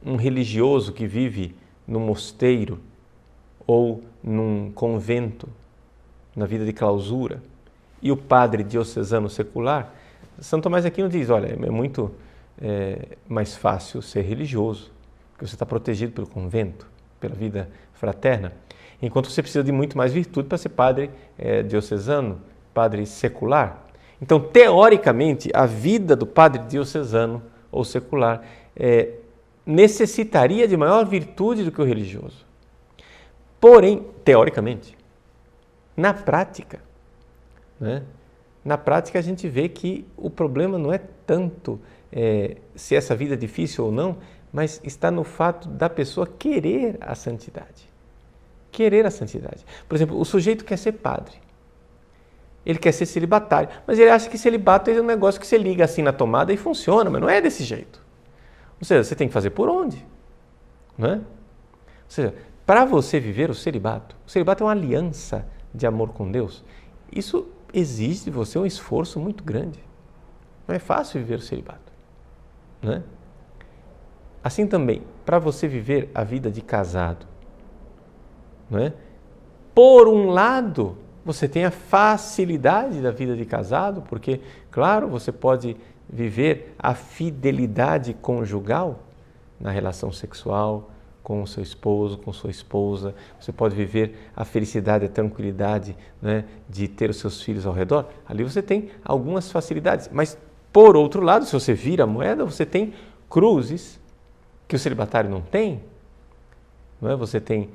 um religioso que vive num mosteiro ou num convento, na vida de clausura, e o padre diocesano secular, Santo Tomás de Aquino diz, olha, é muito mais fácil ser religioso, porque você está protegido pelo convento, pela vida fraterna, enquanto você precisa de muito mais virtude para ser padre diocesano, padre secular. Então, teoricamente, a vida do padre diocesano ou secular necessitaria de maior virtude do que o religioso. Porém, teoricamente, na prática, a gente vê que o problema não é tanto se essa vida é difícil ou não, mas está no fato da pessoa querer a santidade. Querer a santidade. Por exemplo, o sujeito quer ser padre. Ele quer ser celibatário, mas ele acha que celibato é um negócio que você liga assim na tomada e funciona, mas não é desse jeito. Ou seja, você tem que fazer por onde? Ou seja, para você viver o celibato é uma aliança de amor com Deus. Isso exige de você um esforço muito grande. Não é fácil viver o celibato. Assim também, para você viver a vida de casado, por um lado, você tem a facilidade da vida de casado, porque, claro, você pode viver a fidelidade conjugal na relação sexual, com o seu esposo, com sua esposa. Você pode viver a felicidade, a tranquilidade, de ter os seus filhos ao redor. Ali você tem algumas facilidades. Mas, por outro lado, se você vira a moeda, você tem cruzes que o celibatário não tem. Você tem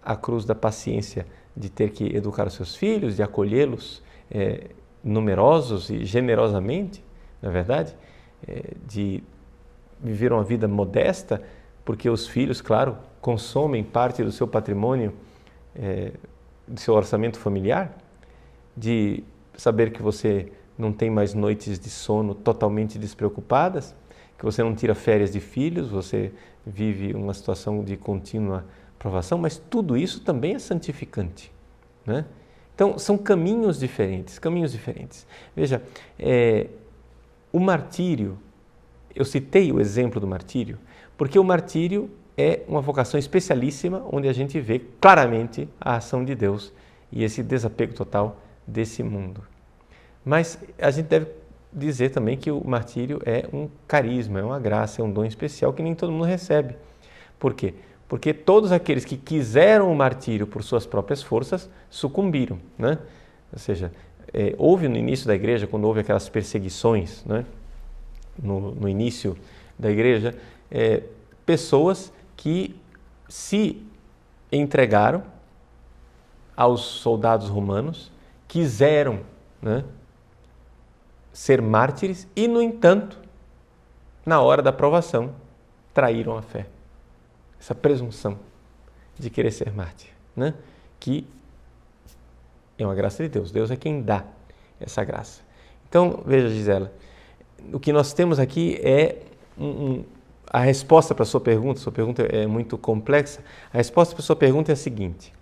a cruz da paciência de ter que educar os seus filhos, de acolhê-los numerosos e generosamente, na verdade, de viver uma vida modesta, porque os filhos, claro, consomem parte do seu patrimônio, do seu orçamento familiar, de saber que você não tem mais noites de sono totalmente despreocupadas, que você não tira férias de filhos, você vive uma situação de contínua provação, mas tudo isso também é santificante, né? Então, são caminhos diferentes, caminhos diferentes. Veja, o martírio, eu citei o exemplo do martírio, porque o martírio é uma vocação especialíssima, onde a gente vê claramente a ação de Deus e esse desapego total desse mundo. Mas a gente deve dizer também que o martírio é um carisma, é uma graça, é um dom especial que nem todo mundo recebe. Por quê? Porque todos aqueles que quiseram o martírio por suas próprias forças sucumbiram, né? Ou seja, houve no início da igreja, quando houve aquelas perseguições, né? No início da igreja, pessoas que se entregaram aos soldados romanos, quiseram, né, ser mártires e, no entanto, na hora da provação, traíram a fé. Essa presunção de querer ser mártir, né? Que é uma graça de Deus. Deus é quem dá essa graça. Então, veja, Gisela, o que nós temos aqui é a resposta para a sua pergunta é muito complexa. A resposta para a sua pergunta é a seguinte: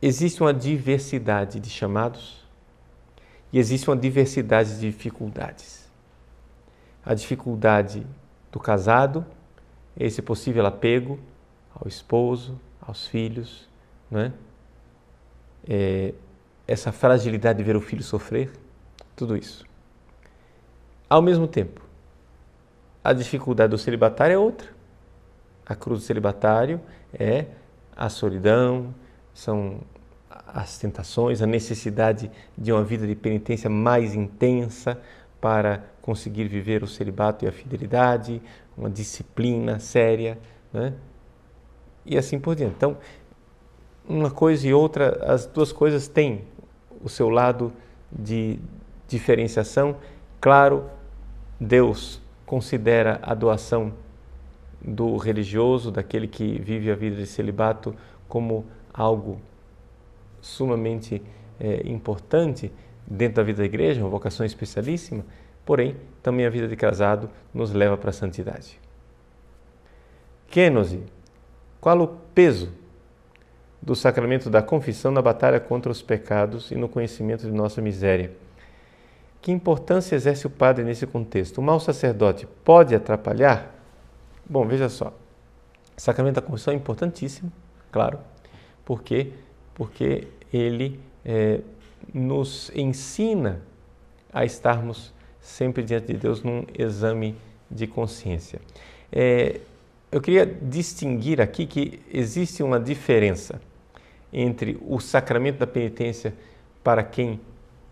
existe uma diversidade de chamados e existe uma diversidade de dificuldades. A dificuldade do casado, esse possível apego ao esposo, aos filhos, né? Essa fragilidade de ver o filho sofrer, tudo isso. Ao mesmo tempo, a dificuldade do celibatário é outra. A cruz do celibatário é a solidão, são as tentações, a necessidade de uma vida de penitência mais intensa para conseguir viver o celibato e a fidelidade, uma disciplina séria, né? E assim por diante. Então, uma coisa e outra, as duas coisas têm o seu lado de diferenciação. Claro, Deus considera a doação do religioso, daquele que vive a vida de celibato, como algo sumamente importante dentro da vida da igreja, uma vocação especialíssima, porém, também a vida de casado nos leva para a santidade. Kênose, qual o peso do sacramento da confissão na batalha contra os pecados e no conhecimento de nossa miséria? Que importância exerce o padre nesse contexto? O mau sacerdote pode atrapalhar? Bom, veja só, o sacramento da confissão é importantíssimo, claro, porque ele nos ensina a estarmos sempre diante de Deus num exame de consciência. Eu queria distinguir aqui que existe uma diferença entre o sacramento da penitência para quem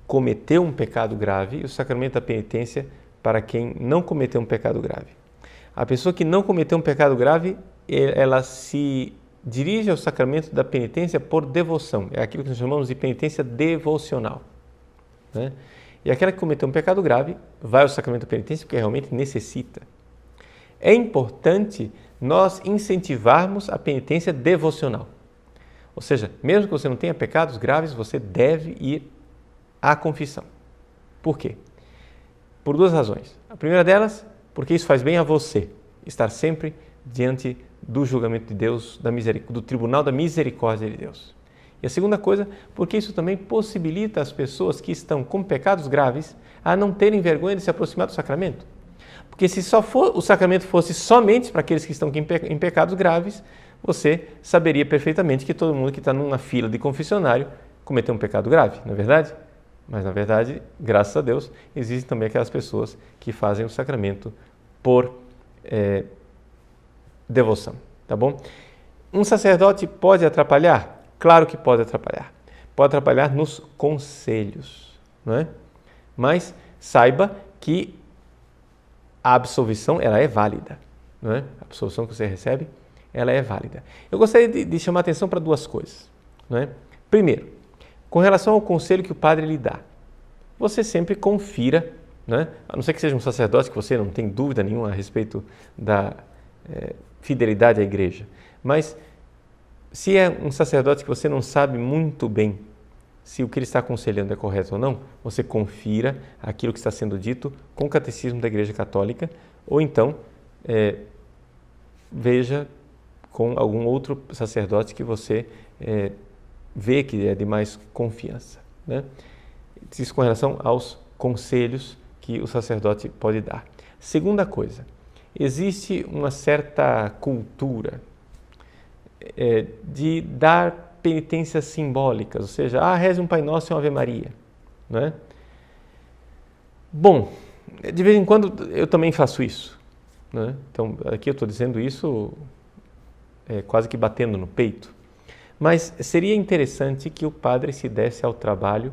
cometeu um pecado grave e o sacramento da penitência para quem não cometeu um pecado grave. A pessoa que não cometeu um pecado grave, ela se dirige ao sacramento da penitência por devoção. É aquilo que nós chamamos de penitência devocional, né? E aquela que cometeu um pecado grave vai ao sacramento da penitência porque realmente necessita. É importante nós incentivarmos a penitência devocional. Ou seja, mesmo que você não tenha pecados graves, você deve ir à confissão. Por quê? Por duas razões. A primeira delas, porque isso faz bem a você, estar sempre diante do julgamento de Deus, do tribunal da misericórdia de Deus. E a segunda coisa, porque isso também possibilita as pessoas que estão com pecados graves a não terem vergonha de se aproximar do sacramento. Porque se o sacramento fosse somente para aqueles que estão em pecados graves, você saberia perfeitamente que todo mundo que está numa fila de confessionário cometeu um pecado grave, não é verdade? Mas, na verdade, graças a Deus, existem também aquelas pessoas que fazem o sacramento por devoção, tá bom? Um sacerdote pode atrapalhar? Claro que pode atrapalhar. Pode atrapalhar nos conselhos, não é? Mas saiba que a absolvição, ela é válida, não é? A absolvição que você recebe, ela é válida. Eu gostaria de chamar a atenção para duas coisas, não é? Primeiro, com relação ao conselho que o padre lhe dá, você sempre confira, né? A não ser que seja um sacerdote que você não tem dúvida nenhuma a respeito fidelidade à igreja. Mas se é um sacerdote que você não sabe muito bem se o que ele está aconselhando é correto ou não, você confira aquilo que está sendo dito com o catecismo da Igreja Católica, ou então veja com algum outro sacerdote que você vê que é de mais confiança, né? Isso com relação aos conselhos que o sacerdote pode dar. Segunda coisa, existe uma certa cultura de dar penitências simbólicas, ou seja, reze um Pai Nosso e uma Ave Maria, não é? Bom, de vez em quando eu também faço isso, não é? Então, aqui eu estou dizendo isso quase que batendo no peito, mas seria interessante que o padre se desse ao trabalho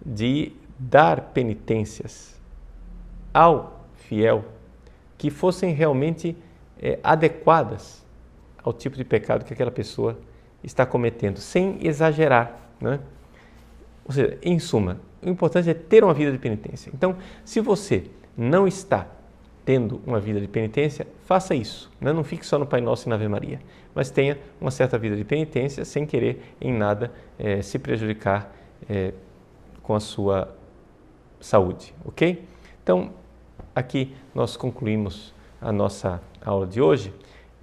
de dar penitências ao fiel que fossem realmente adequadas ao tipo de pecado que aquela pessoa está cometendo, sem exagerar, né? Ou seja, em suma, o importante é ter uma vida de penitência. Então, se você não está tendo uma vida de penitência, faça isso, né? Não fique só no Pai Nosso e na Ave Maria, mas tenha uma certa vida de penitência sem querer em nada se prejudicar com a sua saúde, ok? Então, aqui nós concluímos a nossa aula de hoje.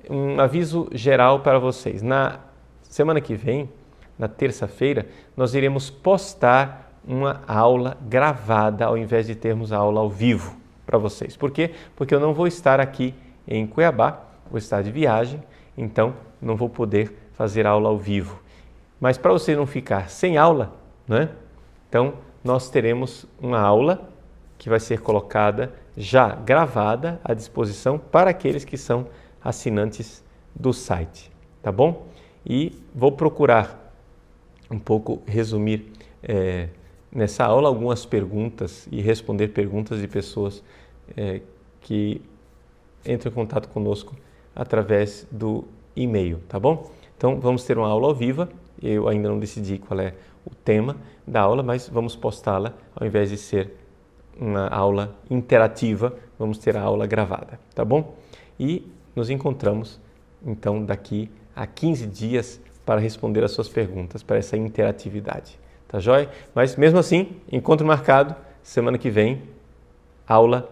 Um aviso geral para vocês. Na semana que vem, na terça-feira, nós iremos postar uma aula gravada ao invés de termos a aula ao vivo para vocês. Por quê? Porque eu não vou estar aqui em Cuiabá, vou estar de viagem, então não vou poder fazer aula ao vivo. Mas para você não ficar sem aula, né? Então nós teremos uma aula que vai ser colocada já gravada à disposição para aqueles que são assinantes do site, tá bom? E vou procurar um pouco resumir nessa aula algumas perguntas e responder perguntas de pessoas que entram em contato conosco através do e-mail, tá bom? Então vamos ter uma aula ao vivo, eu ainda não decidi qual é o tema da aula, mas vamos postá-la ao invés de ser uma aula interativa, vamos ter a aula gravada, tá bom? E nos encontramos então daqui a 15 dias para responder as suas perguntas, para essa interatividade, tá joia? Mas mesmo assim, encontro marcado, semana que vem, aula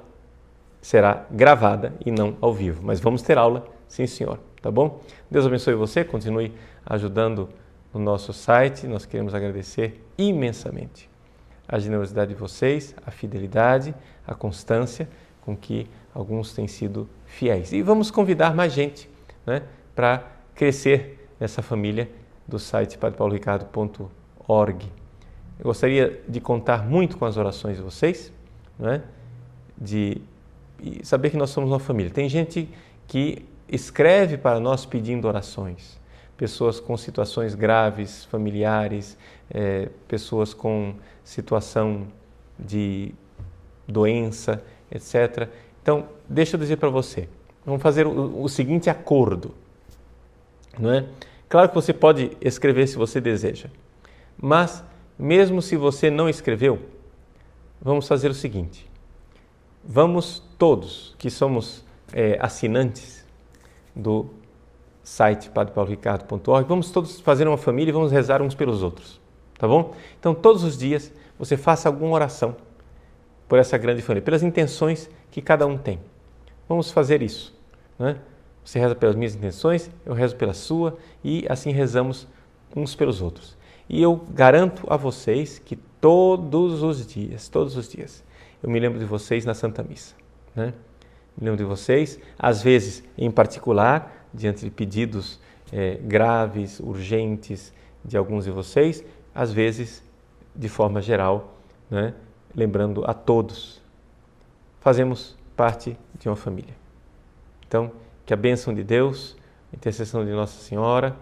será gravada e não ao vivo, mas vamos ter aula, sim senhor, tá bom? Deus abençoe você, continue ajudando no nosso site, nós queremos agradecer imensamente a generosidade de vocês, a fidelidade, a constância com que alguns têm sido fiéis. E vamos convidar mais gente, né, para crescer nessa família do site padrepauloricardo.org. Eu gostaria de contar muito com as orações de vocês, né, de saber que nós somos uma família. Tem gente que escreve para nós pedindo orações, pessoas com situações graves, familiares, pessoas com situação de doença, etc. Então, deixa eu dizer para você, vamos fazer o seguinte acordo, não é? Claro que você pode escrever se você deseja, mas mesmo se você não escreveu, vamos fazer o seguinte, vamos todos que somos assinantes do site padrepauloricardo.org, vamos todos fazer uma família e vamos rezar uns pelos outros, tá bom? Então, todos os dias você faça alguma oração por essa grande família, pelas intenções que cada um tem. Vamos fazer isso, né? Você reza pelas minhas intenções, eu rezo pela sua e assim rezamos uns pelos outros. E eu garanto a vocês que todos os dias, eu me lembro de vocês na Santa Missa, né? Me lembro de vocês, às vezes em particular, diante de pedidos graves, urgentes de alguns de vocês, às vezes de forma geral, né? Lembrando a todos, fazemos parte de uma família. Então, que a bênção de Deus, a intercessão de Nossa Senhora,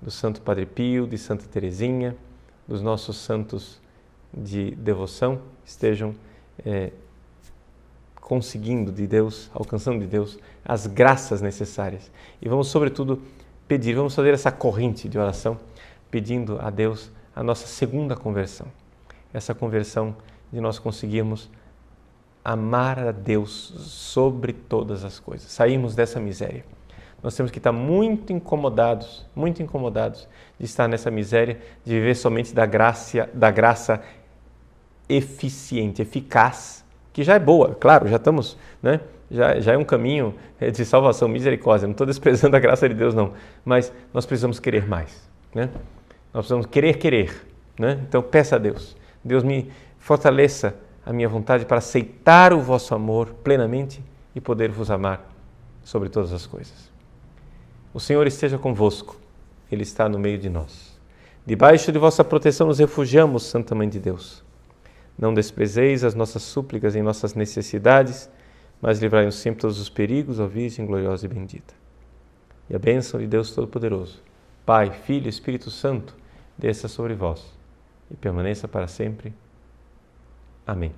do Santo Padre Pio, de Santa Teresinha, dos nossos santos de devoção, estejam conseguindo de Deus, alcançando de Deus as graças necessárias. E vamos, sobretudo, pedir, vamos fazer essa corrente de oração, pedindo a Deus a nossa segunda conversão. Essa conversão de nós conseguirmos amar a Deus sobre todas as coisas, sairmos dessa miséria. Nós temos que estar muito incomodados de estar nessa miséria, de viver somente da graça eficiente, eficaz, que já é boa, claro, já estamos, né? Já é um caminho de salvação, misericórdia. Não estou desprezando a graça de Deus, não. Mas nós precisamos querer mais, né? Nós precisamos querer, né? Então peça a Deus. Deus me fortaleça a minha vontade para aceitar o vosso amor plenamente e poder vos amar sobre todas as coisas. O Senhor esteja convosco. Ele está no meio de nós. Debaixo de vossa proteção nos refugiamos, Santa Mãe de Deus. Não desprezeis as nossas súplicas em nossas necessidades, mas livrai-nos sempre todos os perigos, ó Virgem gloriosa e bendita. E a bênção de Deus Todo-Poderoso, Pai, Filho e Espírito Santo, desça sobre vós e permaneça para sempre. Amém.